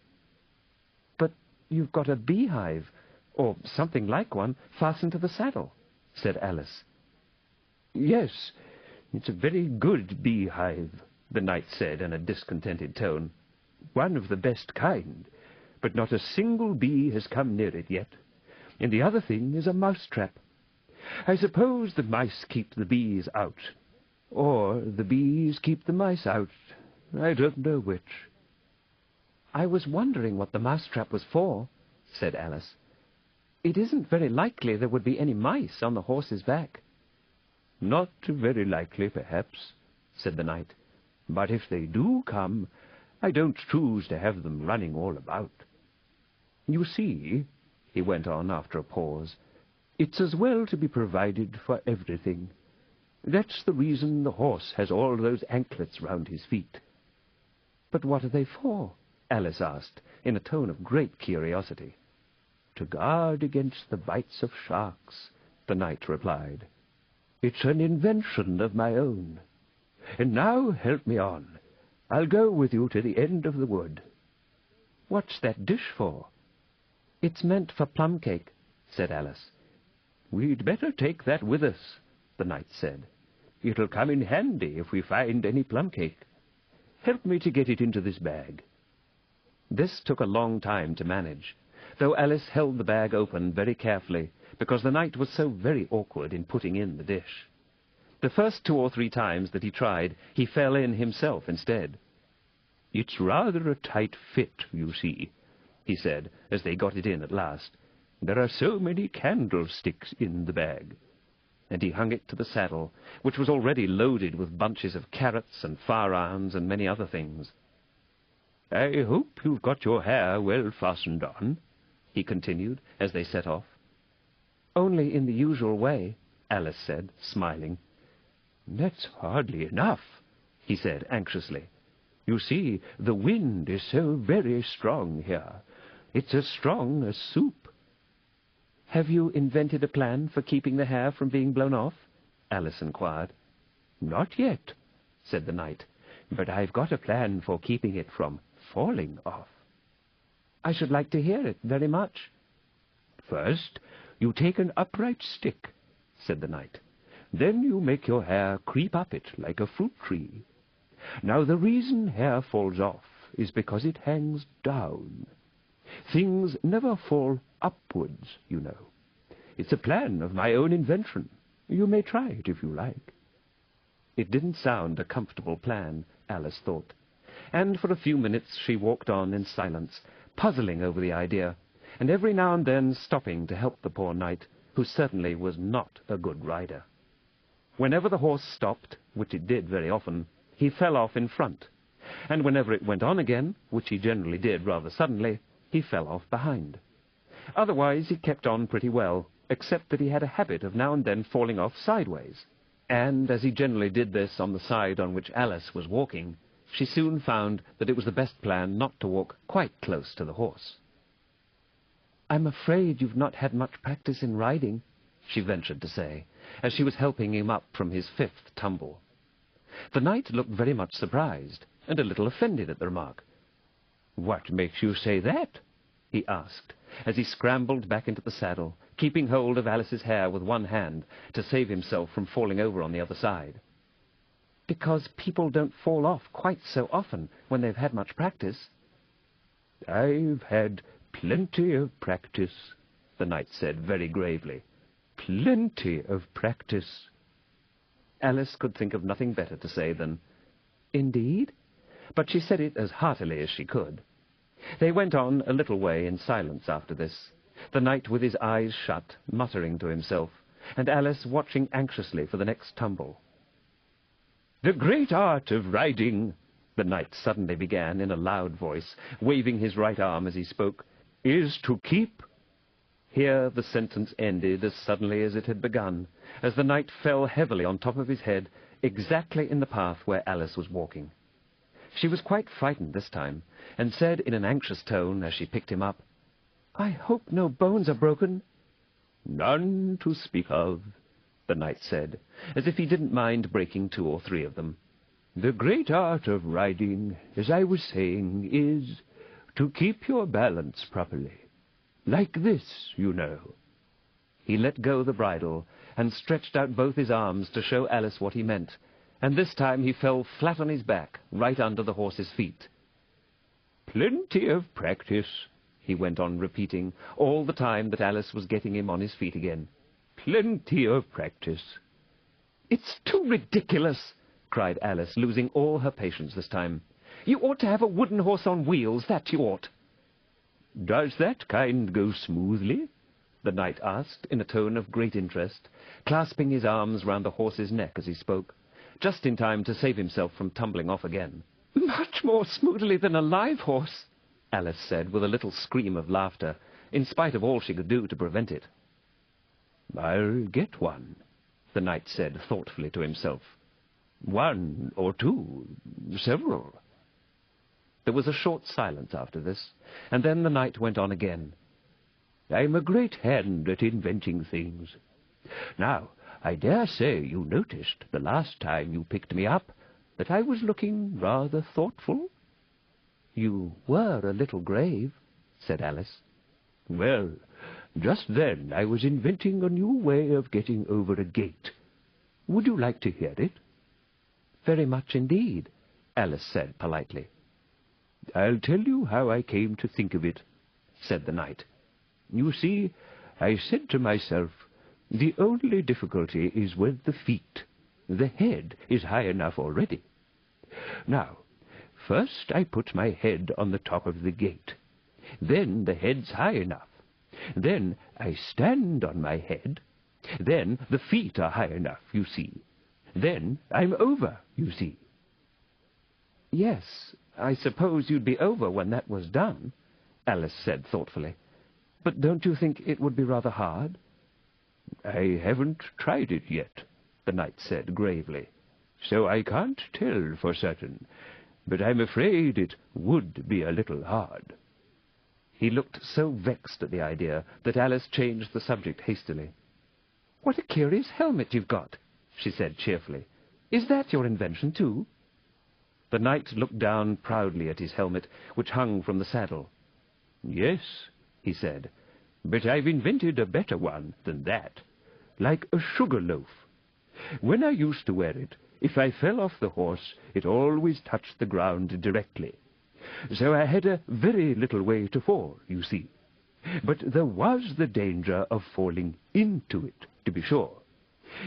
"But you've got a beehive, or something like one, fastened to the saddle," said Alice. "Yes, it's a very good beehive," the knight said in a discontented tone. "One of the best kind, but not a single bee has come near it yet. And the other thing is a mouse-trap. I suppose the mice keep the bees out, or the bees keep the mice out. I don't know which." "I was wondering what the mouse-trap was for," said Alice. "It isn't very likely there would be any mice on the horse's back." "Not very likely, perhaps," said the knight. "But if they do come, I don't choose to have them running all about. You see," he went on after a pause, "it's as well to be provided for everything. That's the reason the horse has all those anklets round his feet." "But what are they for?" Alice asked, in a tone of great curiosity. "To guard against the bites of sharks," the knight replied. "It's an invention of my own. And now help me on. I'll go with you to the end of the wood." "What's that dish for?" "It's meant for plum cake," said Alice. "We'd better take that with us," the knight said. "It'll come in handy if we find any plum cake. Help me to get it into this bag." This took a long time to manage, though Alice held the bag open very carefully, because the knight was so very awkward in putting in the dish. The first 2 or 3 times that he tried, he fell in himself instead. "It's rather a tight fit, you see," he said, as they got it in at last. "There are so many candlesticks in the bag." And he hung it to the saddle, which was already loaded with bunches of carrots and firearms and many other things. "I hope you've got your hair well fastened on," he continued, as they set off. "Only in the usual way," Alice said, smiling. "That's hardly enough," he said anxiously. "You see, the wind is so very strong here. It's as strong as soup." "Have you invented a plan for keeping the hair from being blown off?" Alice inquired. "Not yet," said the knight. But I've got a plan for keeping it from falling off. I should like to hear it very much. First, you take an upright stick, said the knight. Then you make your hair creep up it like a fruit tree. Now the reason hair falls off is because it hangs down. Things never fall upwards, you know. It's a plan of my own invention. You may try it if you like. It didn't sound a comfortable plan, Alice thought, and for a few minutes she walked on in silence, puzzling over the idea, and every now and then stopping to help the poor knight, who certainly was not a good rider. Whenever the horse stopped, which it did very often, he fell off in front, and whenever it went on again, which he generally did rather suddenly, he fell off behind. Otherwise he kept on pretty well, except that he had a habit of now and then falling off sideways, and as he generally did this on the side on which Alice was walking, she soon found that it was the best plan not to walk quite close to the horse. "I'm afraid you've not had much practice in riding," she ventured to say, as she was helping him up from his 5th tumble. The knight looked very much surprised, and a little offended at the remark. "What makes you say that?" he asked, as he scrambled back into the saddle, keeping hold of Alice's hair with one hand to save himself from falling over on the other side. "Because people don't fall off quite so often when they've had much practice." "I've had plenty of practice," the knight said very gravely. "Plenty of practice." Alice could think of nothing better to say than, "Indeed?" But she said it as heartily as she could. They went on a little way in silence after this, the knight with his eyes shut, muttering to himself, and Alice watching anxiously for the next tumble. "The great art of riding," the knight suddenly began in a loud voice, waving his right arm as he spoke, "is to keep—" Here the sentence ended as suddenly as it had begun, as the knight fell heavily on top of his head, exactly in the path where Alice was walking. She was quite frightened this time, and said in an anxious tone as she picked him up, "I hope no bones are broken." "None to speak of," the knight said, as if he didn't mind breaking 2 or 3 of them. "The great art of riding, as I was saying, is to keep your balance properly. Like this, you know." He let go the bridle and stretched out both his arms to show Alice what he meant, and this time he fell flat on his back, right under the horse's feet. "Plenty of practice," he went on repeating, all the time that Alice was getting him on his feet again. "Plenty of practice." "It's too ridiculous!" cried Alice, losing all her patience this time. "You ought to have a wooden horse on wheels, that you ought." "Does that kind go smoothly?" the knight asked in a tone of great interest, clasping his arms round the horse's neck as he spoke, just in time to save himself from tumbling off again. "Much more smoothly than a live horse," Alice said with a little scream of laughter, in spite of all she could do to prevent it. "I'll get one," the knight said thoughtfully to himself. "1 or 2, several." There was a short silence after this, and then the knight went on again. "I'm a great hand at inventing things. Now, I dare say you noticed the last time you picked me up that I was looking rather thoughtful?" "You were a little grave," said Alice. "Well, just then I was inventing a new way of getting over a gate. Would you like to hear it?" "Very much indeed," Alice said politely. "I'll tell you how I came to think of it," said the knight. "You see, I said to myself, the only difficulty is with the feet. The head is high enough already. Now, first I put my head on the top of the gate. Then the head's high enough. Then I stand on my head. Then the feet are high enough, you see. Then I'm over, you see." "Yes, I suppose you'd be over when that was done," Alice said thoughtfully. "But don't you think it would be rather hard?" "I haven't tried it yet," the knight said gravely, "so I can't tell for certain, but I'm afraid it would be a little hard." He looked so vexed at the idea that Alice changed the subject hastily. "What a curious helmet you've got," she said cheerfully. "Is that your invention, too?" The knight looked down proudly at his helmet, which hung from the saddle. "Yes," he said, "but I've invented a better one than that, like a sugar loaf. When I used to wear it, if I fell off the horse, it always touched the ground directly. So I had a very little way to fall, you see. But there was the danger of falling into it, to be sure.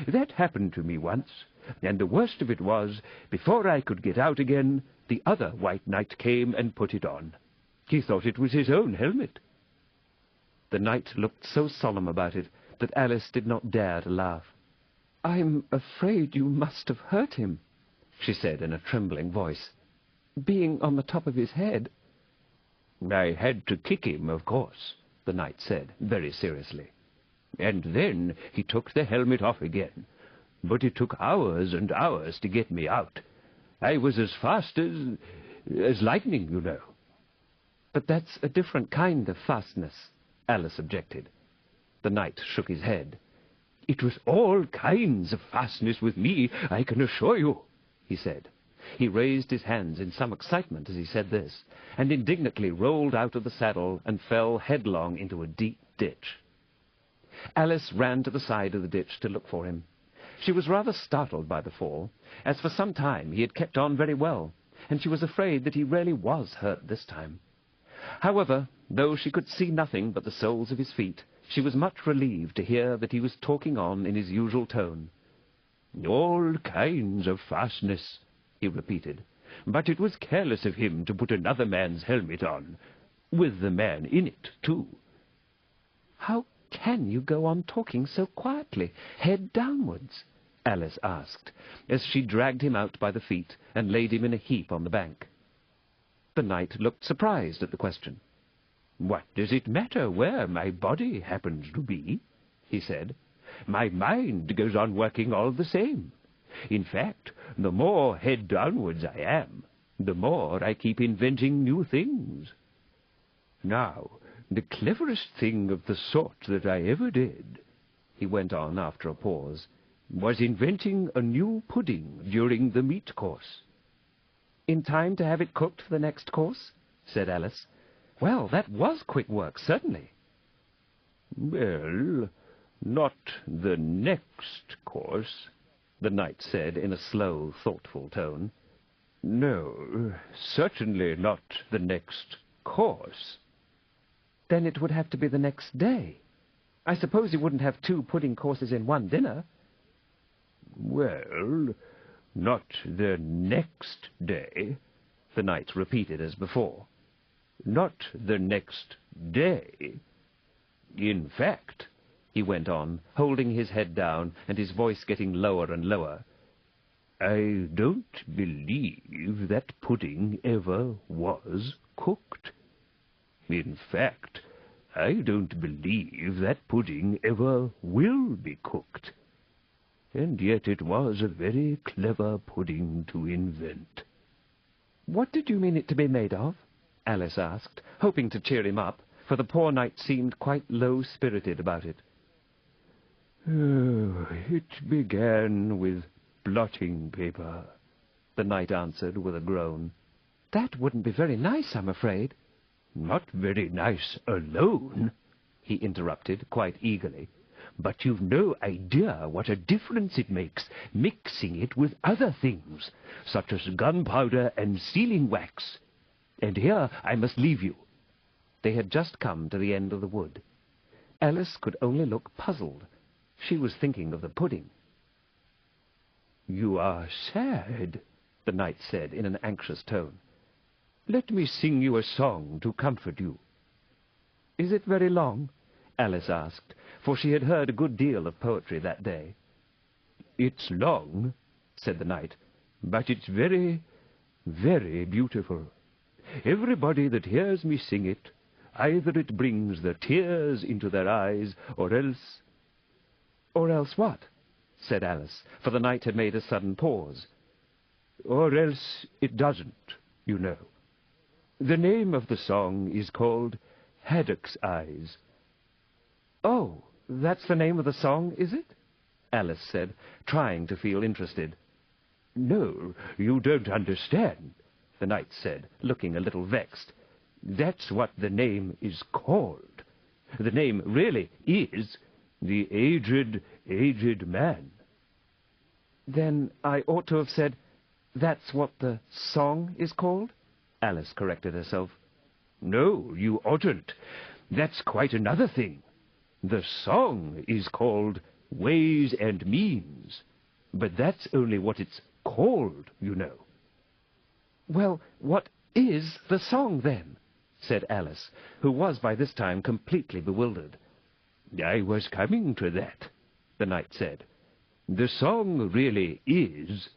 That happened to me once, and the worst of it was, before I could get out again, the other white knight came and put it on. He thought it was his own helmet." The knight looked so solemn about it that Alice did not dare to laugh. "I'm afraid you must have hurt him," she said in a trembling voice, "being on the top of his head." "I had to kick him, of course," the knight said, very seriously. "And then he took the helmet off again. But it took hours and hours to get me out. I was as fast as lightning, you know." "But that's a different kind of fastness," Alice objected. The knight shook his head. "It was all kinds of fastness with me, I can assure you," he said. He raised his hands in some excitement as he said this, and indignantly rolled out of the saddle and fell headlong into a deep ditch. Alice ran to the side of the ditch to look for him. She was rather startled by the fall, as for some time he had kept on very well, and she was afraid that he really was hurt this time. However, though she could see nothing but the soles of his feet, she was much relieved to hear that he was talking on in his usual tone. "All kinds of fastness," he repeated, "but it was careless of him to put another man's helmet on, with the man in it, too." "How can you go on talking so quietly, head downwards?" Alice asked, as she dragged him out by the feet and laid him in a heap on the bank. The knight looked surprised at the question. "What does it matter where my body happens to be?" he said. "My mind goes on working all the same. In fact, the more head downwards I am, the more I keep inventing new things. Now, the cleverest thing of the sort that I ever did," he went on after a pause, "was inventing a new pudding during the meat course." "In time to have it cooked for the next course?" said Alice. "Well, that was quick work, certainly." "Well, not the next course," the knight said in a slow, thoughtful tone. "No, certainly not the next course." "Then it would have to be the next day. I suppose you wouldn't have 2 pudding courses in one dinner?" "Well, not the next day," the knight repeated as before. "Not the next day. In fact," he went on, holding his head down and his voice getting lower and lower, "I don't believe that pudding ever was cooked. In fact, I don't believe that pudding ever will be cooked. And yet it was a very clever pudding to invent." "What did you mean it to be made of?" Alice asked, hoping to cheer him up, for the poor knight seemed quite low-spirited about it. "Oh, it began with blotting paper," the knight answered with a groan. "That wouldn't be very nice, I'm afraid." "Not very nice alone," he interrupted quite eagerly. "But you've no idea what a difference it makes mixing it with other things, such as gunpowder and sealing wax. And here I must leave you." They had just come to the end of the wood. Alice could only look puzzled. She was thinking of the pudding. "You are sad," the knight said in an anxious tone. "Let me sing you a song to comfort you." "Is it very long?" Alice asked, for she had heard a good deal of poetry that day. "It's long," said the knight, "but it's very, very beautiful. Everybody that hears me sing it, either it brings the tears into their eyes, or else—" "Or else what?" said Alice, for the knight had made a sudden pause. "Or else it doesn't, you know. The name of the song is called Haddock's Eyes." "Oh, that's the name of the song, is it?" Alice said, trying to feel interested. "No, you don't understand," the knight said, looking a little vexed. "That's what the name is called. The name really is the Aged Man." "Then I ought to have said, that's what the song is called?" Alice corrected herself. "No, you oughtn't. That's quite another thing. The song is called Ways and Means, but that's only what it's called, you know." "Well, what is the song, then?" said Alice, who was by this time completely bewildered. "I was coming to that," the knight said. "The song really is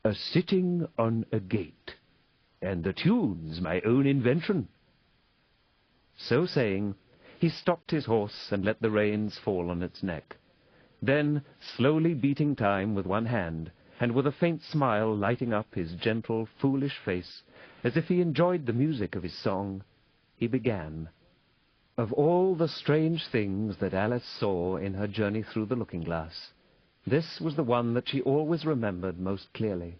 A Sitting on a Gate, and the tune's my own invention." So saying, he stopped his horse and let the reins fall on its neck. Then, slowly beating time with one hand, and with a faint smile lighting up his gentle, foolish face, as if he enjoyed the music of his song, he began. Of all the strange things that Alice saw in her journey through the looking-glass, this was the one that she always remembered most clearly.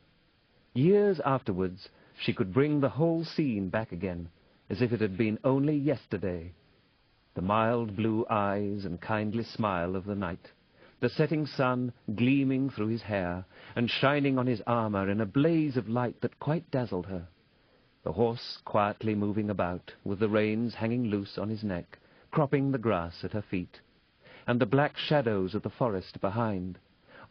Years afterwards, she could bring the whole scene back again, as if it had been only yesterday. The mild blue eyes and kindly smile of the knight, the setting sun gleaming through his hair and shining on his armor in a blaze of light that quite dazzled her, the horse quietly moving about, with the reins hanging loose on his neck, cropping the grass at her feet, and the black shadows of the forest behind.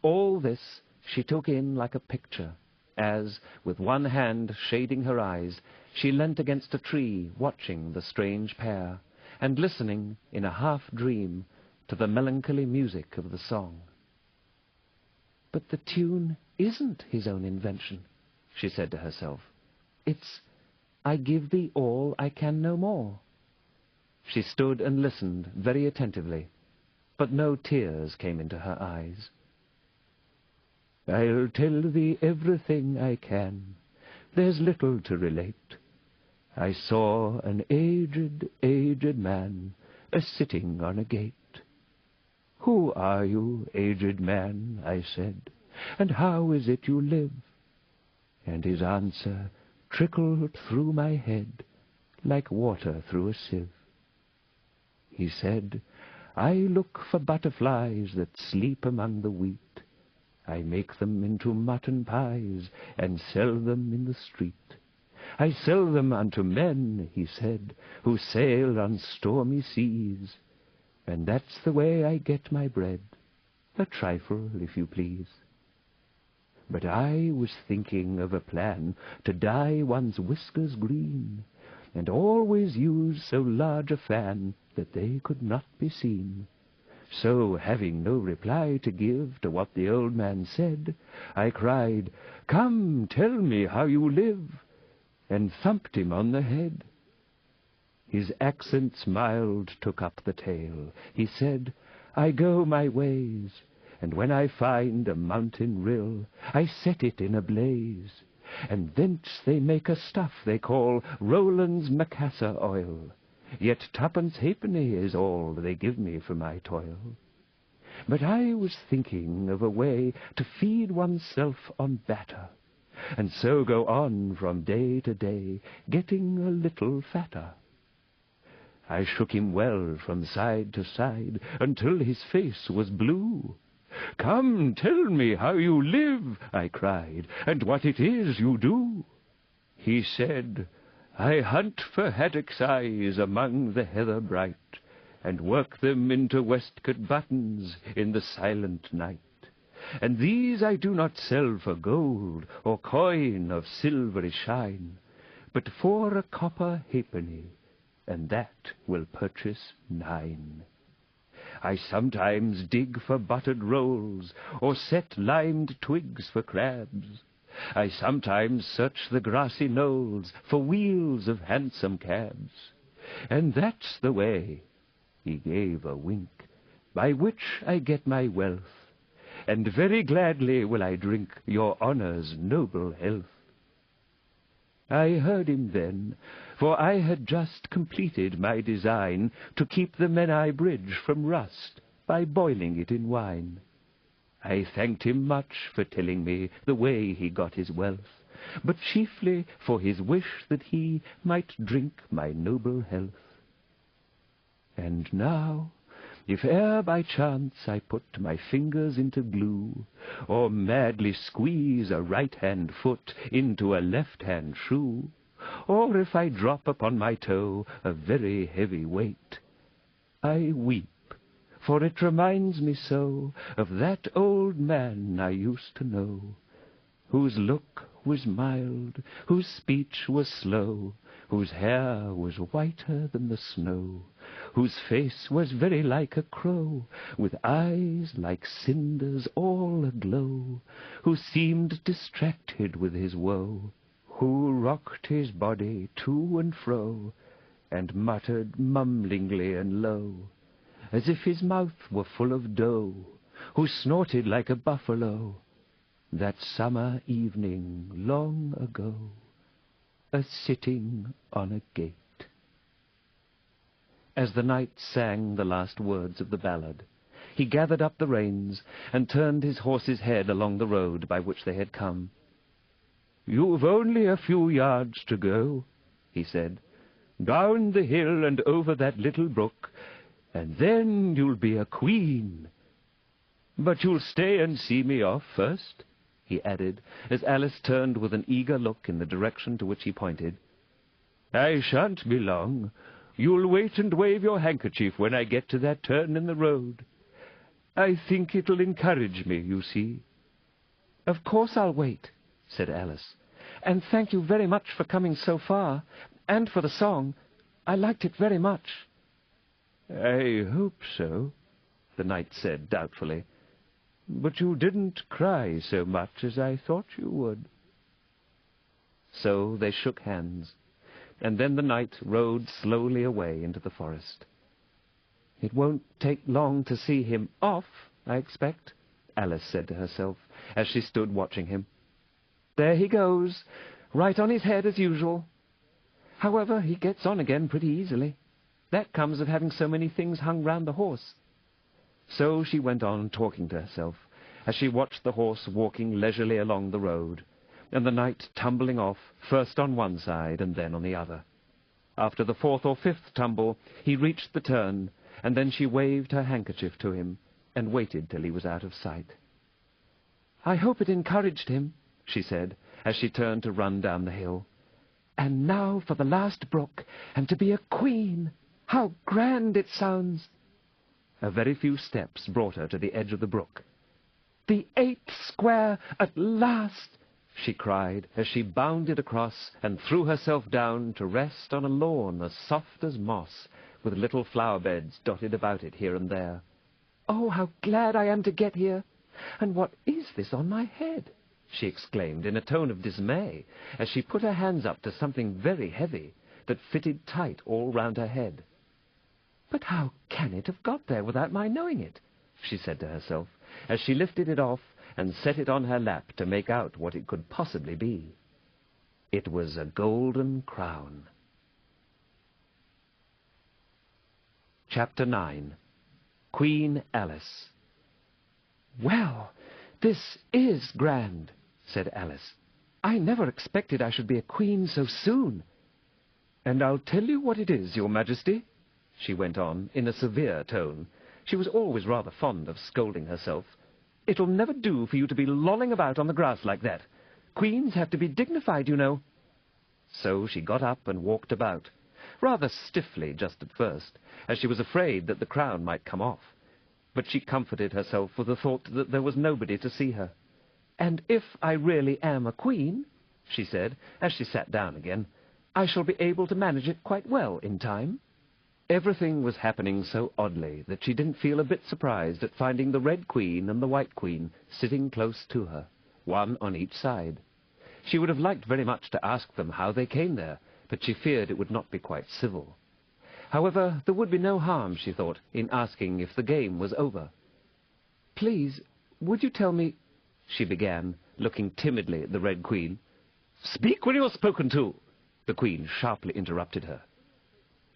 All this she took in like a picture, as, with one hand shading her eyes, she leant against a tree, watching the strange pair, and listening, in a half-dream, to the melancholy music of the song. "But the tune isn't his own invention," she said to herself. "It's, I give thee all, I can no more." She stood and listened very attentively, but no tears came into her eyes. "I'll tell thee everything I can. There's little to relate. I saw an aged man a-sitting on a gate. 'Who are you, aged man?' I said, 'and how is it you live?' And his answer trickled through my head like water through a sieve. He said, 'I look for butterflies that sleep among the wheat. I make them into mutton pies and sell them in the street. I sell them unto men,' he said, 'who sail on stormy seas. And that's the way I get my bread, a trifle, if you please. But I was thinking of a plan to dye one's whiskers green, and always use so large a fan that they could not be seen. So, having no reply to give to what the old man said, I cried, 'Come, tell me how you live,' and thumped him on the head. His accents mild took up the tale. He said, 'I go my ways, and when I find a mountain rill, I set it in a blaze, and thence they make a stuff they call Rowland's Macassar oil. Yet twopence halfpenny is all they give me for my toil. But I was thinking of a way to feed oneself on batter, and so go on from day to day, getting a little fatter.' I shook him well from side to side, until his face was blue. 'Come, tell me how you live,' I cried, 'and what it is you do.' He said, 'I hunt for haddocks' eyes among the heather bright, and work them into waistcoat buttons in the silent night. And these I do not sell for gold, or coin of silvery shine, but for a copper halfpenny, and that will purchase 9. I sometimes dig for buttered rolls, or set limed twigs for crabs. I sometimes search the grassy knolls for wheels of handsome cabs. And that's the way,' he gave a wink, 'by which I get my wealth, and very gladly will I drink your honour's noble health.' I heard him then, for I had just completed my design to keep the Menai Bridge from rust by boiling it in wine. I thanked him much for telling me the way he got his wealth, but chiefly for his wish that he might drink my noble health. And now, if e'er by chance I put my fingers into glue, or madly squeeze a right-hand foot into a left-hand shoe, or if I drop upon my toe a very heavy weight, I weep, for it reminds me so of that old man I used to know, whose look was mild, whose speech was slow, whose hair was whiter than the snow, whose face was very like a crow, with eyes like cinders all aglow, who seemed distracted with his woe, who rocked his body to and fro, and muttered mumblingly and low, as if his mouth were full of dough, who snorted like a buffalo, that summer evening long ago, a-sitting on a gate. As the knight sang the last words of the ballad, he gathered up the reins and turned his horse's head along the road by which they had come. "You've only a few yards to go," he said, "down the hill and over that little brook, and then you'll be a queen. But you'll stay and see me off first?" he added, as Alice turned with an eager look in the direction to which he pointed. "I shan't be long. You'll wait and wave your handkerchief when I get to that turn in the road. I think it'll encourage me, you see." "Of course I'll wait," said Alice, "and thank you very much for coming so far, and for the song. I liked it very much." "I hope so," the knight said doubtfully. "But you didn't cry so much as I thought you would." So they shook hands, and then the knight rode slowly away into the forest. "It won't take long to see him off, I expect," Alice said to herself, as she stood watching him. "There he goes, right on his head as usual. However, he gets on again pretty easily. That comes of having so many things hung round the horse." So she went on talking to herself, as she watched the horse walking leisurely along the road, and the knight tumbling off, first on one side and then on the other. After the fourth or fifth tumble, he reached the turn, and then she waved her handkerchief to him, and waited till he was out of sight. "I hope it encouraged him," she said, as she turned to run down the hill. "And now for the last brook, and to be a queen! How grand it sounds!" A very few steps brought her to the edge of the brook. "The 8th square at last!" she cried, as she bounded across and threw herself down to rest on a lawn as soft as moss, with little flower beds dotted about it here and there. "Oh, how glad I am to get here! And what is this on my head?" she exclaimed in a tone of dismay, as she put her hands up to something very heavy that fitted tight all round her head. "But how can it have got there without my knowing it?" she said to herself, as she lifted it off and set it on her lap to make out what it could possibly be. It was a golden crown. Chapter 9. Queen Alice. "Well, this is grand," said Alice. "I never expected I should be a queen so soon." "And I'll tell you what it is, your Majesty," she went on, in a severe tone. She was always rather fond of scolding herself. "It'll never do for you to be lolling about on the grass like that. Queens have to be dignified, you know." So she got up and walked about, rather stiffly just at first, as she was afraid that the crown might come off. But she comforted herself with the thought that there was nobody to see her. "And if I really am a queen," she said, as she sat down again, "I shall be able to manage it quite well in time." Everything was happening so oddly that she didn't feel a bit surprised at finding the Red Queen and the White Queen sitting close to her, one on each side. She would have liked very much to ask them how they came there, but she feared it would not be quite civil. However, there would be no harm, she thought, in asking if the game was over. "Please, would you tell me—" she began, looking timidly at the Red Queen. "Speak when you're spoken to," the Queen sharply interrupted her.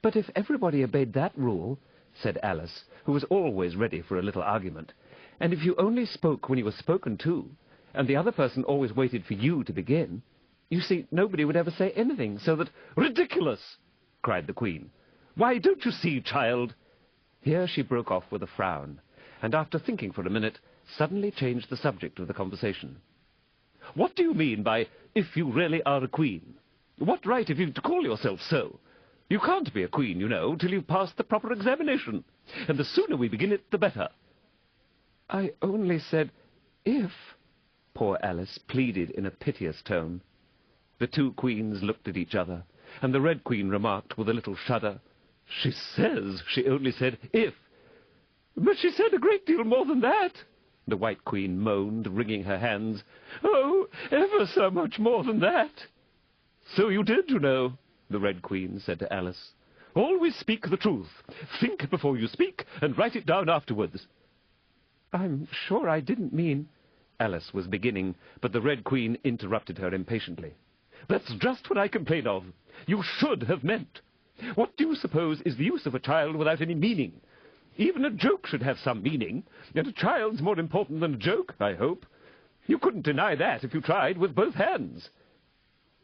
"But if everybody obeyed that rule," said Alice, who was always ready for a little argument. "And if you only spoke when you were spoken to, and the other person always waited for you to begin, you see, nobody would ever say anything, so that—" "Ridiculous!" cried the Queen. "Why, don't you see, child—" Here she broke off with a frown, and after thinking for a minute, suddenly changed the subject of the conversation. "What do you mean by, if you really are a queen? What right have you to call yourself so? You can't be a queen, you know, till you've passed the proper examination, and the sooner we begin it, the better." "I only said, if," poor Alice pleaded in a piteous tone. The two queens looked at each other, and the Red Queen remarked with a little shudder, "She says she only said, if. But she said a great deal more than that." The White Queen moaned, wringing her hands. "Oh, ever so much more than that." "So you did, you know," the Red Queen said to Alice. "Always speak the truth. Think before you speak, and write it down afterwards." "I'm sure I didn't mean—" Alice was beginning, but the Red Queen interrupted her impatiently. "That's just what I complain of. You should have meant. What do you suppose is the use of a child without any meaning? Even a joke should have some meaning, and a child's more important than a joke, I hope. You couldn't deny that if you tried with both hands."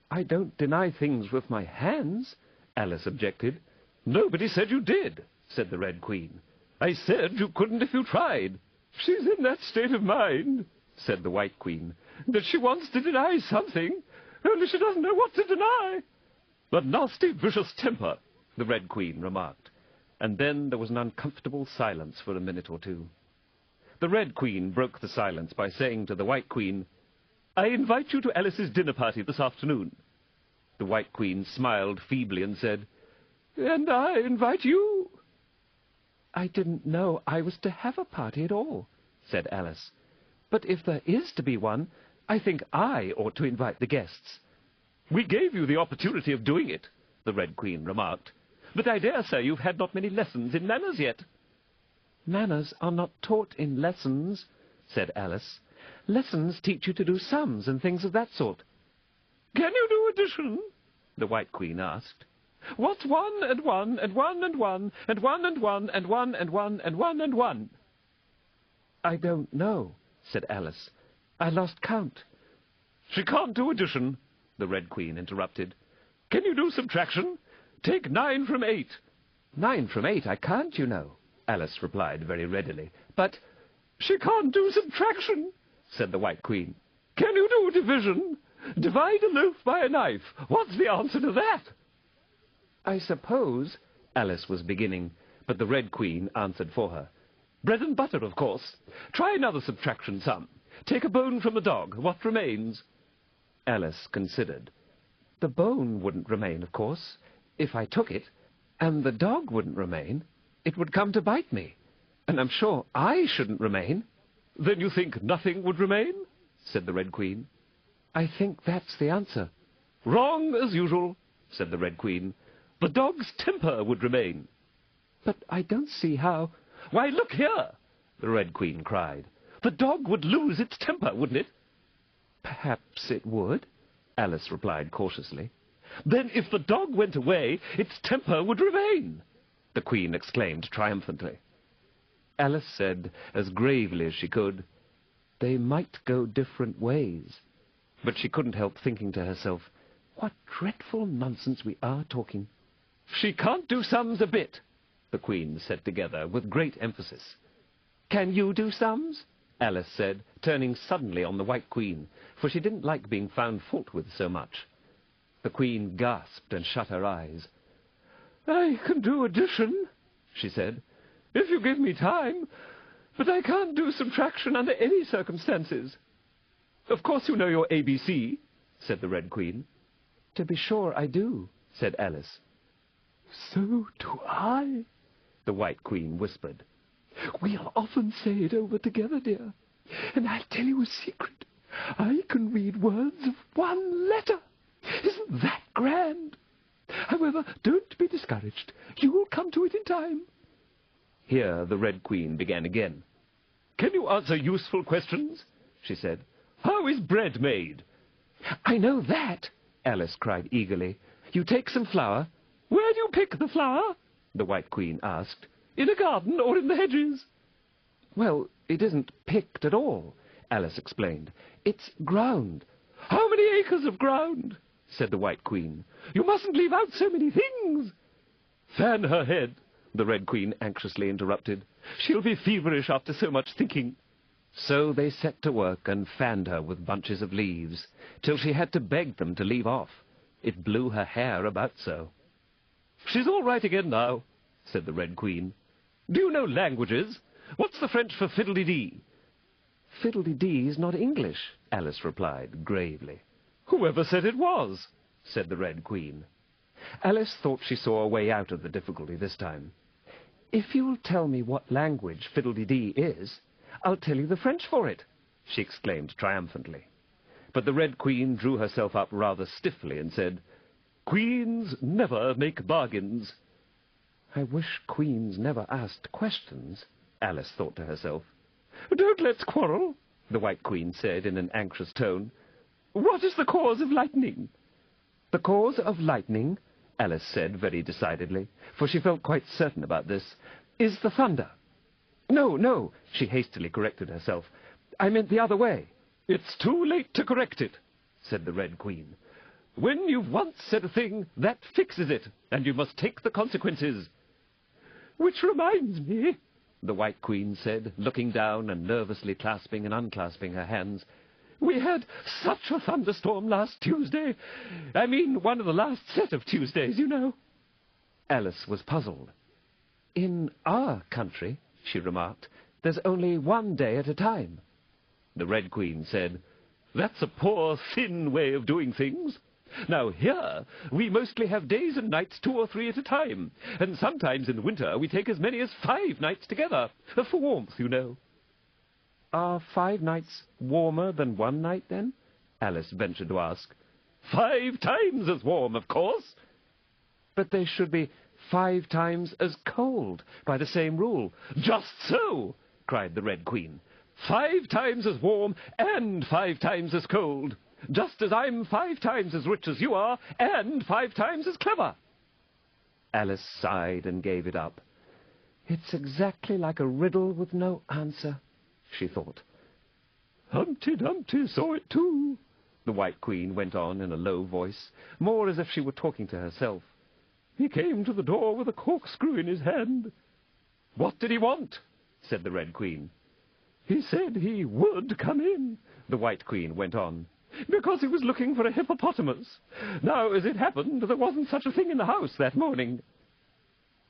"I don't deny things with my hands," Alice objected. "Nobody said you did," said the Red Queen. "I said you couldn't if you tried." "She's in that state of mind," said the White Queen, "that she wants to deny something, only she doesn't know what to deny." "A nasty, vicious temper," the Red Queen remarked, and then there was an uncomfortable silence for a minute or two. The Red Queen broke the silence by saying to the White Queen, "I invite you to Alice's dinner party this afternoon." The White Queen smiled feebly and said, "And I invite you." "I didn't know I was to have a party at all," said Alice. "But if there is to be one, I think I ought to invite the guests." "We gave you the opportunity of doing it," the Red Queen remarked. "But I dare say you've had not many lessons in manners yet." "Manners are not taught in lessons," said Alice. "Lessons teach you to do sums and things of that sort." "Can you do addition?" the White Queen asked. "What's 1 and 1 and 1 and 1 and 1 and 1 and 1 and 1 and 1 and 1? "I don't know," said Alice. "I lost count." "She can't do addition," the Red Queen interrupted. "Can you do subtraction? Take 9 from 8. 9 from 8 I can't, you know," Alice replied very readily. "But—" "She can't do subtraction," said the White Queen. "Can you do division? Divide a loaf by a knife. What's the answer to that?" "I suppose—" Alice was beginning, but the Red Queen answered for her. "Bread and butter, of course. Try another subtraction sum. Take a bone from a dog. What remains?" Alice considered. "The bone wouldn't remain, of course, if I took it, and the dog wouldn't remain. It would come to bite me, and I'm sure I shouldn't remain." "Then you think nothing would remain?" said the Red Queen. "I think that's the answer." "Wrong, as usual," said the Red Queen. "The dog's temper would remain." "But I don't see how—" "Why, look here!" the Red Queen cried. "The dog would lose its temper, wouldn't it?" "Perhaps it would," Alice replied cautiously. "Then if the dog went away, its temper would remain," the Queen exclaimed triumphantly. Alice said, as gravely as she could, "They might go different ways." But she couldn't help thinking to herself, "What dreadful nonsense we are talking." "She can't do sums a bit," the Queen said together with great emphasis. "Can you do sums?" Alice said, turning suddenly on the White Queen, for she didn't like being found fault with so much. The Queen gasped and shut her eyes. "I can do addition," she said, "if you give me time, but I can't do subtraction under any circumstances." "Of course you know your ABC," said the Red Queen. "To be sure I do," said Alice. "So do I," the White Queen whispered. "We'll often say it over together, dear. And I'll tell you a secret. I can read words of one letter. Isn't that grand? However, don't be discouraged. You'll come to it in time." Here the Red Queen began again. "Can you answer useful questions?" she said. "How is bread made?" "I know that," Alice cried eagerly. "You take some flour—" "Where do you pick the flour?" the White Queen asked. In a garden or in the hedges?" "Well, it isn't picked at all," Alice explained. "It's ground." "How many acres of ground?" said the White Queen. "You mustn't leave out so many things." "Fan her head," the Red Queen anxiously interrupted. "She'll be feverish after so much thinking." So they set to work and fanned her with bunches of leaves, till she had to beg them to leave off. It blew her hair about so. "She's all right again now," said the Red Queen. "Do you know languages? What's the French for fiddle-de-dee?" "Fiddle-de-dee is not English," Alice replied gravely. "Whoever said it was?" said the Red Queen. Alice thought she saw a way out of the difficulty this time. "If you'll tell me what language fiddle-de-dee is, I'll tell you the French for it," she exclaimed triumphantly. But the Red Queen drew herself up rather stiffly and said, "Queens never make bargains." "I wish queens never asked questions," Alice thought to herself. "Don't let's quarrel," the White Queen said in an anxious tone. "What is the cause of lightning?" "The cause of lightning," Alice said very decidedly, for she felt quite certain about this, "is the thunder." No, she hastily corrected herself. "I meant the other way." "It's too late to correct it," said the Red Queen. "When you've once said a thing, that fixes it, and you must take the consequences." "Which reminds me," the White Queen said, looking down and nervously clasping and unclasping her hands, "we had such a thunderstorm last Tuesday. I mean, one of the last set of Tuesdays, you know." Alice was puzzled. "In our country," she remarked, "there's only one day at a time." The Red Queen said, "That's a poor, thin way of doing things. Now here, we mostly have days and nights 2 or 3 at a time, and sometimes in the winter we take as many as 5 nights together, for warmth, you know." "Are 5 nights warmer than 1 night, then?" Alice ventured to ask. 5 times as warm, of course." "But they should be 5 times as cold, by the same rule." "Just so," cried the Red Queen. 5 times as warm and 5 times as cold, just as I'm 5 times as rich as you are and 5 times as clever." Alice sighed and gave it up. "It's exactly like a riddle with no answer," she thought. "Humpty Dumpty saw it too," the White Queen went on in a low voice, more as if she were talking to herself. "He came to the door with a corkscrew in his hand." "What did he want?" said the Red Queen. "He said he would come in," the White Queen went on, "because he was looking for a hippopotamus. Now, as it happened, there wasn't such a thing in the house that morning."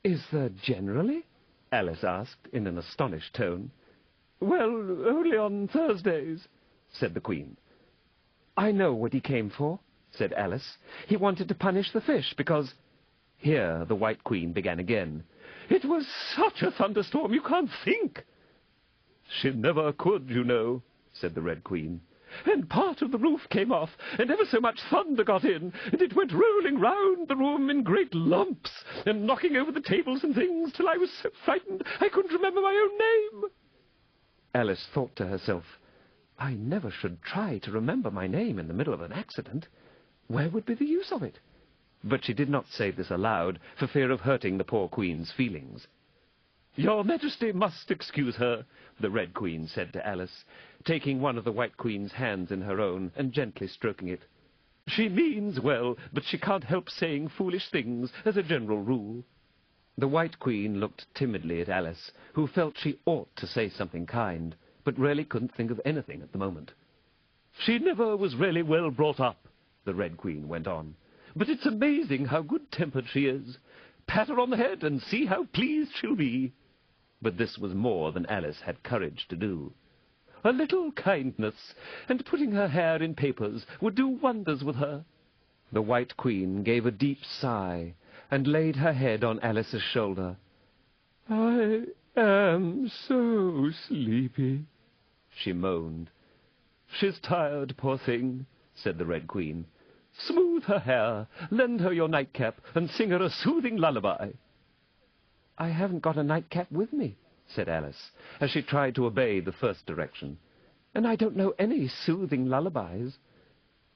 "Is there generally?" Alice asked in an astonished tone. "Well, only on Thursdays," said the Queen. "I know what he came for," said Alice. "He wanted to punish the fish because—" Here the White Queen began again. "It was such a thunderstorm, you can't think." "She never could, you know," said the Red Queen. "And part of the roof came off, and ever so much thunder got in, and it went rolling round the room in great lumps, and knocking over the tables and things, till I was so frightened I couldn't remember my own name." Alice thought to herself, "I never should try to remember my name in the middle of an accident. Where would be the use of it?" But she did not say this aloud, for fear of hurting the poor Queen's feelings. "Your Majesty must excuse her," the Red Queen said to Alice, taking one of the White Queen's hands in her own and gently stroking it. "She means well, but she can't help saying foolish things as a general rule." The White Queen looked timidly at Alice, who felt she ought to say something kind, but really couldn't think of anything at the moment. "She never was really well brought up," the Red Queen went on, "but it's amazing how good-tempered she is. Pat her on the head and see how pleased she'll be." But this was more than Alice had courage to do. "A little kindness, and putting her hair in papers, would do wonders with her." The White Queen gave a deep sigh, and laid her head on Alice's shoulder. "I am so sleepy," she moaned. "She's tired, poor thing," said the Red Queen. "Smooth her hair, lend her your nightcap, and sing her a soothing lullaby." "I haven't got a nightcap with me," said Alice, as she tried to obey the first direction, "and I don't know any soothing lullabies."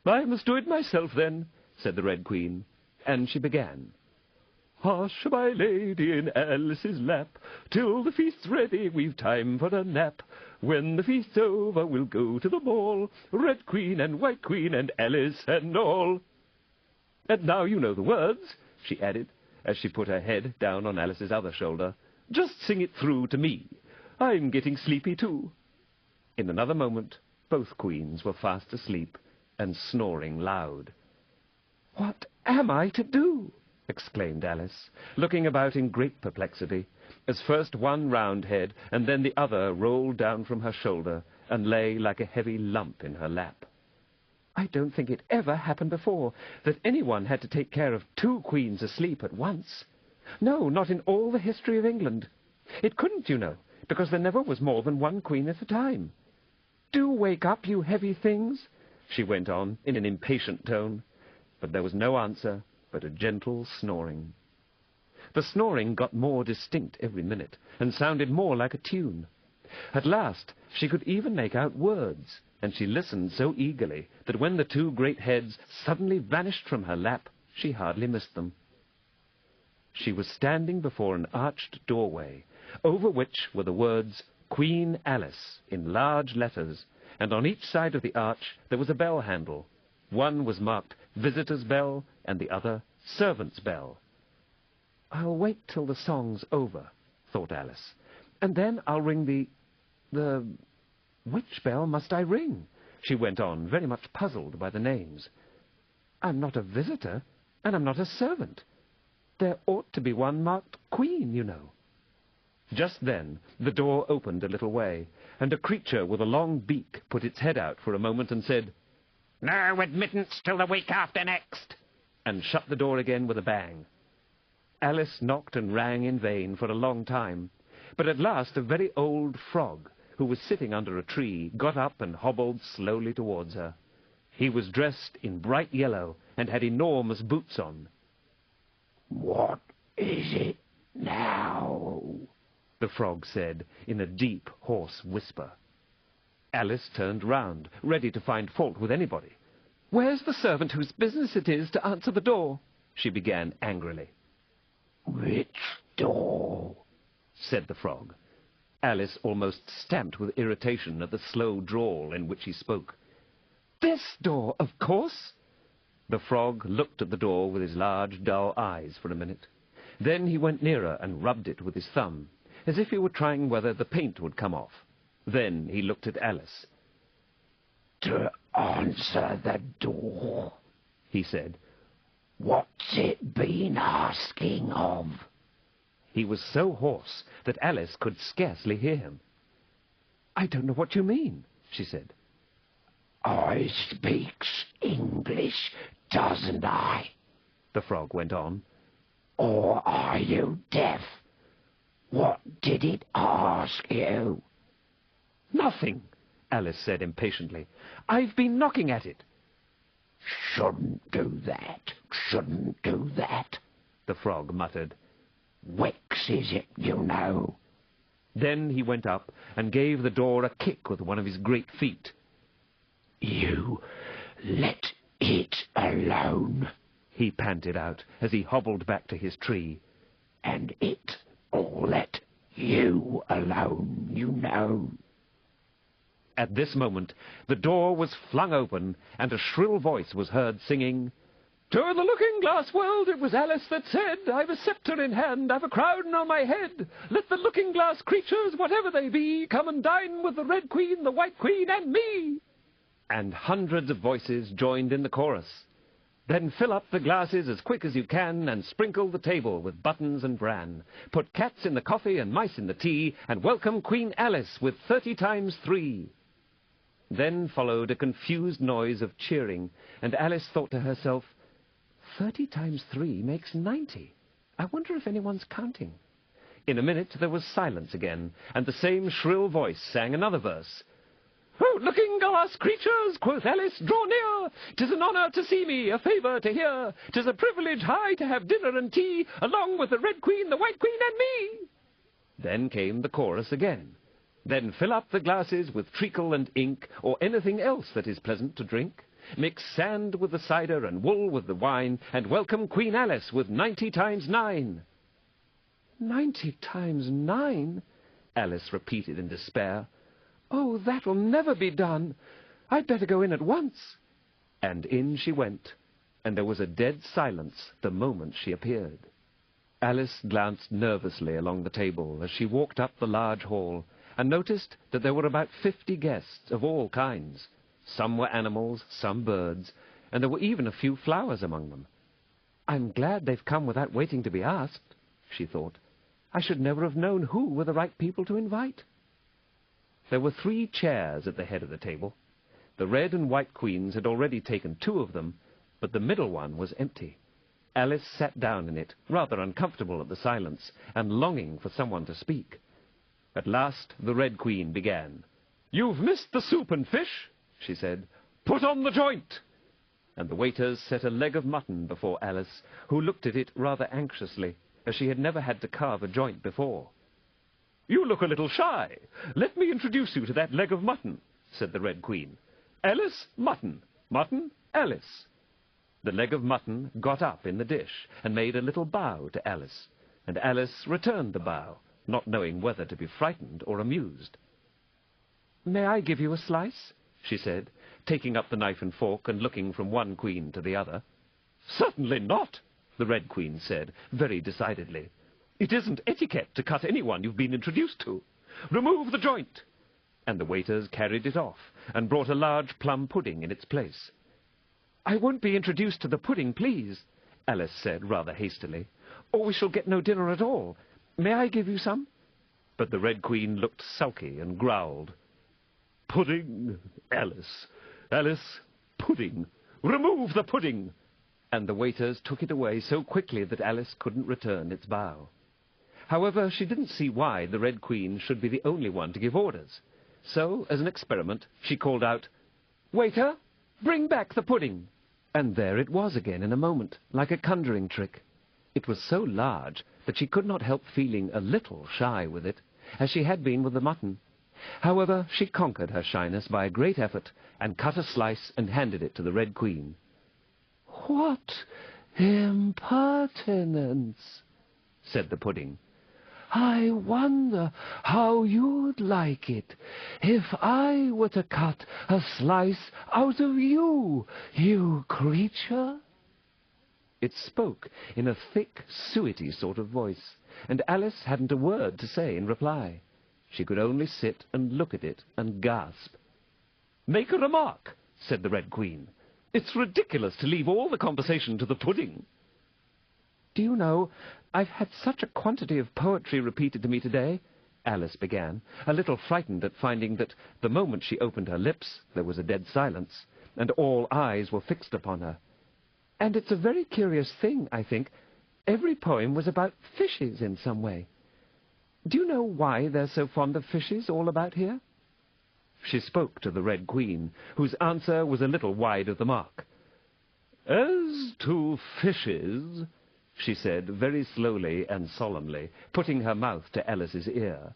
"I must do it myself, then," said the Red Queen, and she began. Hush, my lady, in Alice's lap. Till the feast's ready, we've time for a nap. When the feast's over, we'll go to the ball. Red Queen and White Queen and Alice and all. And now you know the words, she added, as she put her head down on Alice's other shoulder. Just sing it through to me. I'm getting sleepy too. In another moment, both queens were fast asleep and snoring loud. What am I to do? Exclaimed Alice, looking about in great perplexity, as first one round head and then the other rolled down from her shoulder and lay like a heavy lump in her lap. I don't think it ever happened before that anyone had to take care of two queens asleep at once. No, not in all the history of England. It couldn't, you know, because there never was more than one queen at a time. Do wake up, you heavy things, she went on in an impatient tone, but there was no answer but a gentle snoring. The snoring got more distinct every minute and sounded more like a tune. At last she could even make out words, and she listened so eagerly that when the two great heads suddenly vanished from her lap, she hardly missed them. She was standing before an arched doorway, over which were the words Queen Alice in large letters, and on each side of the arch there was a bell handle. One was marked Visitor's Bell and the other Servant's Bell. I'll wait till the song's over, thought Alice, and then I'll ring Which bell must I ring? She went on, very much puzzled by the names. I'm not a visitor, and I'm not a servant. There ought to be one marked Queen, you know. Just then the door opened a little way, and a creature with a long beak put its head out for a moment and said, No admittance till the week after next, and shut the door again with a bang. Alice knocked and rang in vain for a long time, but at last a very old frog, who was sitting under a tree, got up and hobbled slowly towards her. He was dressed in bright yellow and had enormous boots on. What is it now? The frog said in a deep, hoarse whisper. Alice turned round, ready to find fault with anybody. Where's the servant whose business it is to answer the door? She began angrily. Which door? Said the frog. Alice almost stamped with irritation at the slow drawl in which he spoke. This door, of course. The frog looked at the door with his large, dull eyes for a minute. Then he went nearer and rubbed it with his thumb, as if he were trying whether the paint would come off. Then he looked at Alice. To answer the door, he said. What's it been asking of? He was so hoarse that Alice could scarcely hear him. I don't know what you mean, she said. I speaks English, doesn't I? The frog went on. Or are you deaf? What did it ask you? Nothing, Alice said impatiently. I've been knocking at it. Shouldn't do that, the frog muttered. Vexes it, you know. Then he went up and gave the door a kick with one of his great feet. You let it alone, he panted out as he hobbled back to his tree. And it'll let you alone, you know. At this moment the door was flung open, and a shrill voice was heard singing, To the looking-glass world it was Alice that said, I've a sceptre in hand, I've a crown on my head. Let the looking-glass creatures, whatever they be, come and dine with the Red Queen, the White Queen, and me. And hundreds of voices joined in the chorus. Then fill up the glasses as quick as you can, and sprinkle the table with buttons and bran. Put cats in the coffee and mice in the tea, and welcome Queen Alice with 30 times 3. Then followed a confused noise of cheering, and Alice thought to herself, 30 times 3 makes 90. I wonder if anyone's counting. In a minute there was silence again, and the same shrill voice sang another verse. Oh, looking-glass creatures, quoth Alice, draw near. 'Tis an honour to see me, a favour to hear. 'Tis a privilege high to have dinner and tea, along with the Red Queen, the White Queen, and me. Then came the chorus again. Then fill up the glasses with treacle and ink, or anything else that is pleasant to drink. Mix sand with the cider and wool with the wine, and welcome Queen Alice with 90 times 9. 90 times 9? Alice repeated in despair. Oh, that'll never be done. I'd better go in at once. And in she went, and there was a dead silence the moment she appeared. Alice glanced nervously along the table as she walked up the large hall, and noticed that there were about 50 guests of all kinds. Some were animals, some birds, and there were even a few flowers among them. I'm glad they've come without waiting to be asked, she thought. I should never have known who were the right people to invite. There were 3 chairs at the head of the table. The red and white queens had already taken 2 of them, but the middle one was empty. Alice sat down in it, rather uncomfortable at the silence, and longing for someone to speak. At last the Red Queen began. "You've missed the soup and fish," she said. "Put on the joint." And the waiters set a leg of mutton before Alice, who looked at it rather anxiously, as she had never had to carve a joint before. "You look a little shy. Let me introduce you to that leg of mutton," said the Red Queen. "Alice, mutton. Mutton, Alice." The leg of mutton got up in the dish and made a little bow to Alice, and Alice returned the bow, not knowing whether to be frightened or amused. "May I give you a slice?" she said, taking up the knife and fork and looking from one queen to the other. "Certainly not," the Red Queen said, very decidedly. "It isn't etiquette to cut anyone you've been introduced to. Remove the joint." And the waiters carried it off and brought a large plum pudding in its place. "I won't be introduced to the pudding, please," Alice said rather hastily, "or we shall get no dinner at all. May I give you some?" But the Red Queen looked sulky and growled. "Pudding, Alice. Alice, pudding. Remove the pudding." And the waiters took it away so quickly that Alice couldn't return its bow. However, she didn't see why the Red Queen should be the only one to give orders. So, as an experiment, she called out, "Waiter, bring back the pudding." And there it was again in a moment, like a conjuring trick. It was so large that she could not help feeling a little shy with it, as she had been with the mutton. However, she conquered her shyness by a great effort, and cut a slice and handed it to the Red Queen. "What impertinence!" said the pudding. "I wonder how you'd like it if I were to cut a slice out of you, you creature." It spoke in a thick, suety sort of voice, and Alice hadn't a word to say in reply. She could only sit and look at it and gasp. "Make a remark," said the Red Queen. "It's ridiculous to leave all the conversation to the pudding." "Do you know, I've had such a quantity of poetry repeated to me today," Alice began, a little frightened at finding that the moment she opened her lips there was a dead silence, and all eyes were fixed upon her. "And it's a very curious thing, I think. Every poem was about fishes in some way. Do you know why they're so fond of fishes all about here?" She spoke to the Red Queen, whose answer was a little wide of the mark. "As to fishes," she said very slowly and solemnly, putting her mouth to Alice's ear,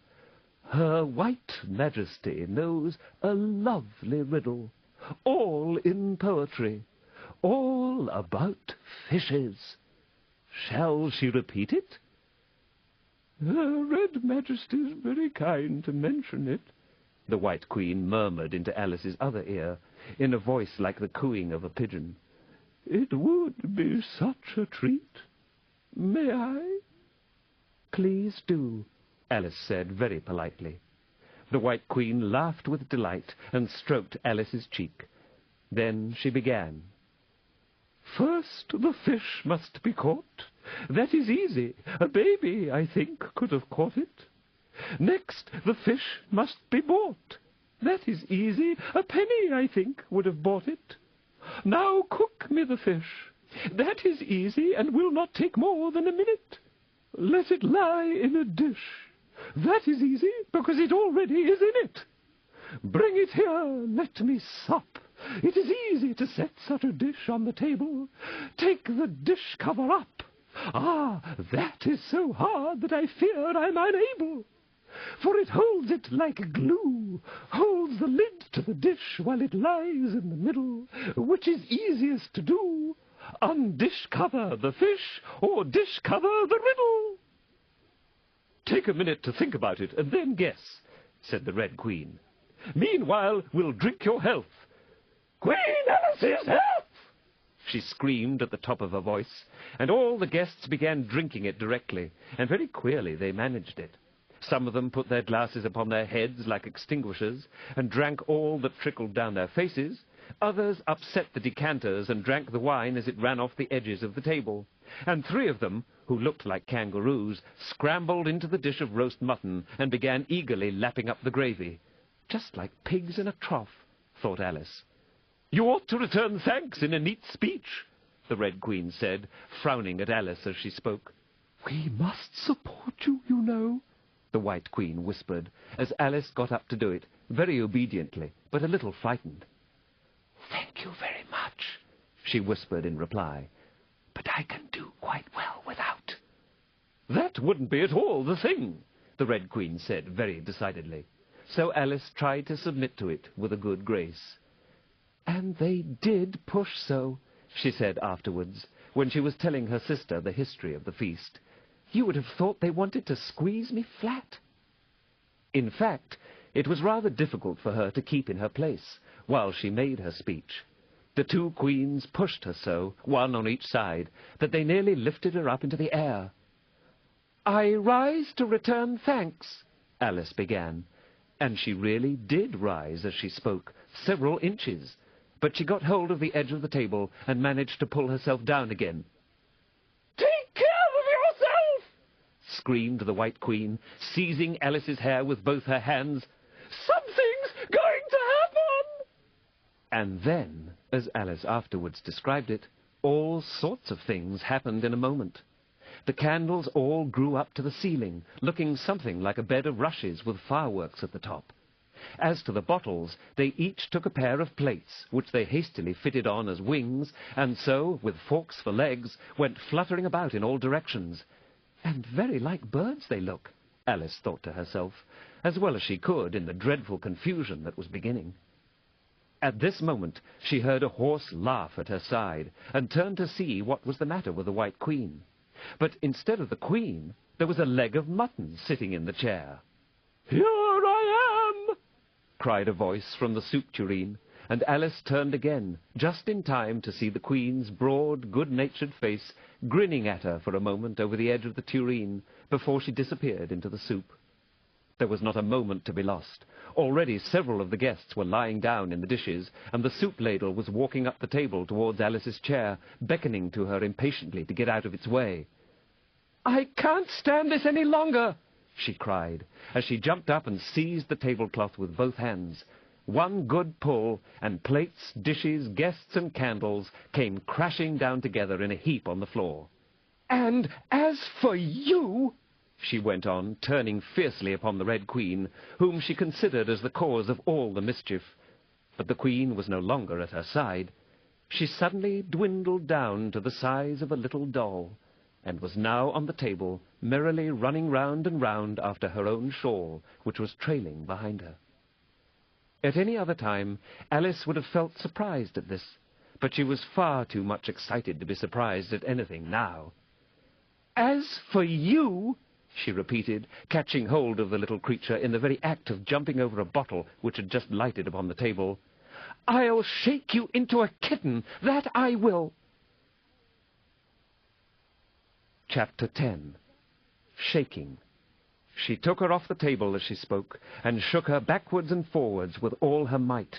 "Her White Majesty knows a lovely riddle, all in poetry, all about fishes. Shall she repeat it?" "Her Red Majesty's very kind to mention it," the White Queen murmured into Alice's other ear, in a voice like the cooing of a pigeon. "It would be such a treat. May I?" "Please do," Alice said very politely. The White Queen laughed with delight and stroked Alice's cheek. Then she began. "First the fish must be caught. That is easy. A baby, I think, could have caught it. Next, the fish must be bought. That is easy. A penny, I think, would have bought it. Now cook me the fish. That is easy, and will not take more than a minute. Let it lie in a dish. That is easy, because it already is in it. Bring it here, let me sup. It is easy to set such a dish on the table. Take the dish cover up. Ah, that is so hard that I fear I'm unable. for it holds it like glue, holds the lid to the dish while it lies in the middle, which is easiest to do. Undish cover the fish, or dish cover the riddle. Take a minute to think about it, and then guess, said the Red Queen. Meanwhile, we'll drink your health. Queen Alice's health! She screamed at the top of her voice, and all the guests began drinking it directly, and very queerly they managed it. Some of them put their glasses upon their heads like extinguishers, and drank all that trickled down their faces. Others upset the decanters and drank the wine as it ran off the edges of the table. And 3 of them, who looked like kangaroos, scrambled into the dish of roast mutton and began eagerly lapping up the gravy. Just like pigs in a trough, thought Alice. You ought to return thanks in a neat speech, the Red Queen said, frowning at Alice as she spoke. We must support you, you know, the White Queen whispered, as Alice got up to do it, very obediently, but a little frightened. Thank you very much, she whispered in reply, but I can do quite well without. That wouldn't be at all the thing, the Red Queen said very decidedly. So Alice tried to submit to it with a good grace. And they did push so, she said afterwards, when she was telling her sister the history of the feast. You would have thought they wanted to squeeze me flat. In fact, it was rather difficult for her to keep in her place while she made her speech. The 2 queens pushed her so, one on each side, that they nearly lifted her up into the air. I rise to return thanks, Alice began, and she really did rise as she spoke, several inches, but she got hold of the edge of the table and managed to pull herself down again. Take care of yourself! Screamed the White Queen, seizing Alice's hair with both her hands. Something's going to happen! And then, as Alice afterwards described it, all sorts of things happened in a moment. The candles all grew up to the ceiling, looking something like a bed of rushes with fireworks at the top. As to the bottles, they each took a pair of plates, which they hastily fitted on as wings, and so, with forks for legs, went fluttering about in all directions. And very like birds they look, Alice thought to herself, as well as she could in the dreadful confusion that was beginning. At this moment she heard a hoarse laugh at her side, and turned to see what was the matter with the White Queen. But instead of the Queen, there was a leg of mutton sitting in the chair. Here I am! Cried a voice from the soup tureen, and Alice turned again, just in time to see the Queen's broad, good-natured face grinning at her for a moment over the edge of the tureen before she disappeared into the soup. There was not a moment to be lost. Already several of the guests were lying down in the dishes, and the soup ladle was walking up the table towards Alice's chair, beckoning to her impatiently to get out of its way. I can't stand this any longer, she cried, as she jumped up and seized the tablecloth with both hands. One good pull, and plates, dishes, guests, and candles came crashing down together in a heap on the floor. And as for you, she went on, turning fiercely upon the Red Queen, whom she considered as the cause of all the mischief. But the Queen was no longer at her side. She suddenly dwindled down to the size of a little doll, and was now on the table, merrily running round and round after her own shawl, which was trailing behind her. At any other time, Alice would have felt surprised at this, but she was far too much excited to be surprised at anything now. As for you, she repeated, catching hold of the little creature in the very act of jumping over a bottle which had just lighted upon the table, I'll shake you into a kitten, that I will. Chapter 10. Shaking. She took her off the table as she spoke, and shook her backwards and forwards with all her might.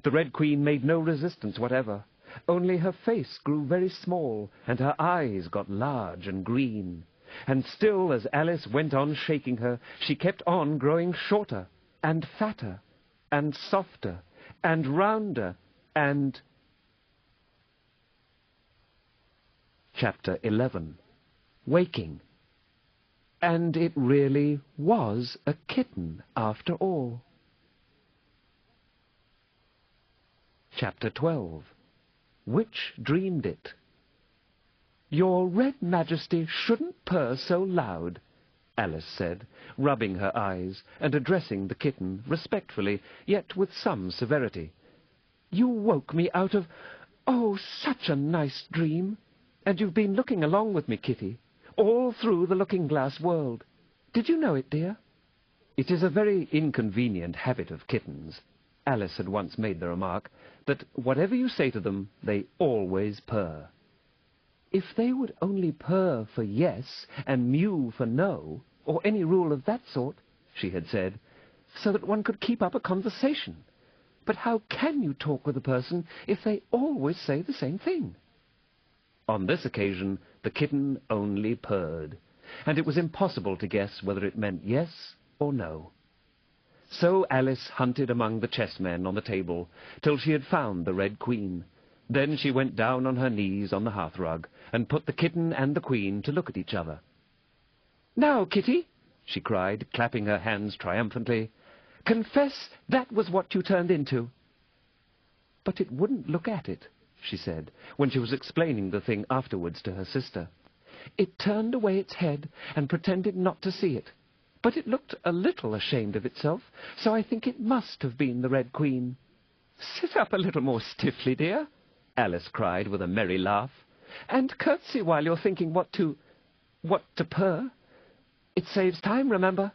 The Red Queen made no resistance whatever, only her face grew very small, and her eyes got large and green. And still, as Alice went on shaking her, she kept on growing shorter, and fatter, and softer, and rounder, and... Chapter 11. Waking. And it really was a kitten after all. Chapter 12. Which dreamed it? Your Red Majesty shouldn't purr so loud, Alice said, rubbing her eyes and addressing the kitten respectfully, yet with some severity. "You woke me out of, oh, such a nice dream. And you've been looking along with me, Kitty, all through the looking-glass world. Did you know it, dear?" It is a very inconvenient habit of kittens, Alice had once made the remark, that whatever you say to them, they always purr. If they would only purr for yes and mew for no, or any rule of that sort, she had said, so that one could keep up a conversation. But how can you talk with a person if they always say the same thing? On this occasion, the kitten only purred, and it was impossible to guess whether it meant yes or no. So Alice hunted among the chessmen on the table till she had found the Red Queen. Then she went down on her knees on the hearthrug and put the kitten and the queen to look at each other. "Now, Kitty," she cried, clapping her hands triumphantly, "confess that was what you turned into." "But it wouldn't look at it," she said, when she was explaining the thing afterwards to her sister. "It turned away its head and pretended not to see it. But it looked a little ashamed of itself, so I think it must have been the Red Queen." "Sit up a little more stiffly, dear," Alice cried with a merry laugh, "and curtsy while you're thinking what to purr. It saves time, remember."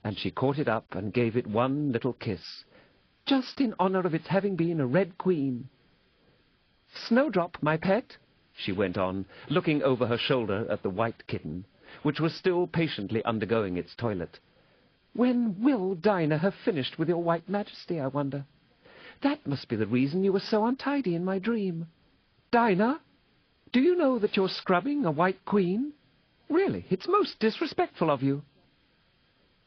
And she caught it up and gave it one little kiss, just in honor of its having been a Red Queen. "Snowdrop, my pet," she went on, looking over her shoulder at the white kitten, which was still patiently undergoing its toilet. "When will Dinah have finished with your white majesty, I wonder? That must be the reason you were so untidy in my dream. Dinah, do you know that you're scrubbing a white queen? Really, it's most disrespectful of you."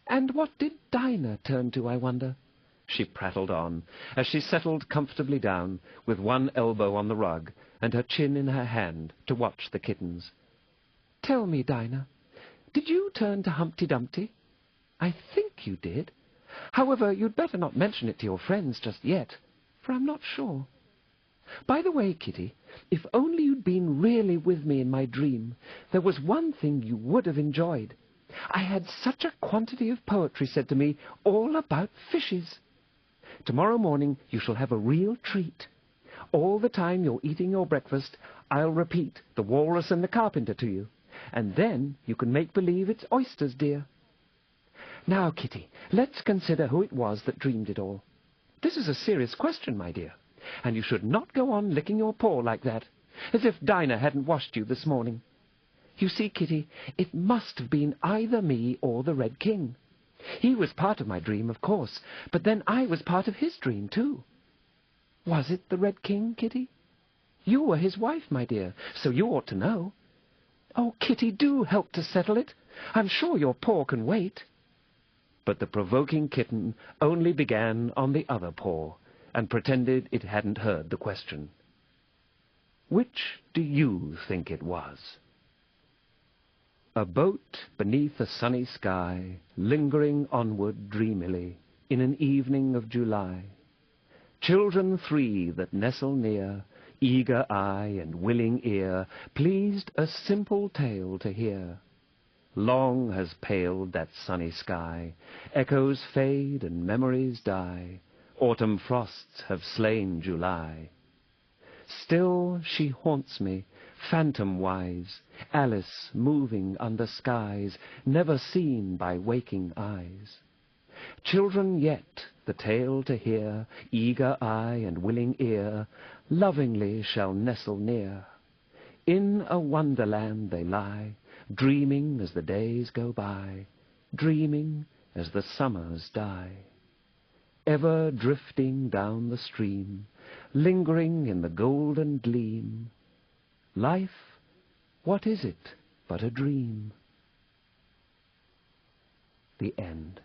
"And what did Dinah turn to, I wonder?" she prattled on, as she settled comfortably down, with one elbow on the rug and her chin in her hand, to watch the kittens. "Tell me, Dinah, did you turn to Humpty Dumpty? I think you did. However, you'd better not mention it to your friends just yet, for I'm not sure. By the way, Kitty, if only you'd been really with me in my dream, there was one thing you would have enjoyed. I had such a quantity of poetry said to me all about fishes. Tomorrow morning you shall have a real treat. All the time you're eating your breakfast, I'll repeat The Walrus and the Carpenter to you, and then you can make believe it's oysters, dear. Now, Kitty, let's consider who it was that dreamed it all. This is a serious question, my dear, and you should not go on licking your paw like that, as if Dinah hadn't washed you this morning. You see, Kitty, it must have been either me or the Red King. He was part of my dream, of course, but then I was part of his dream, too. Was it the Red King, Kitty? You were his wife, my dear, so you ought to know. Oh, Kitty, do help to settle it. I'm sure your paw can wait." But the provoking kitten only began on the other paw, and pretended it hadn't heard the question. Which do you think it was? A boat beneath a sunny sky, lingering onward dreamily, in an evening of July. Children three that nestle near, eager eye and willing ear, pleased a simple tale to hear. Long has paled that sunny sky, echoes fade and memories die, autumn frosts have slain July. Still she haunts me, phantom-wise, Alice moving under skies never seen by waking eyes. Children yet, the tale to hear, eager eye and willing ear, lovingly shall nestle near. In a wonderland they lie, dreaming as the days go by, dreaming as the summers die. Ever drifting down the stream, lingering in the golden gleam. Life, what is it but a dream? The end.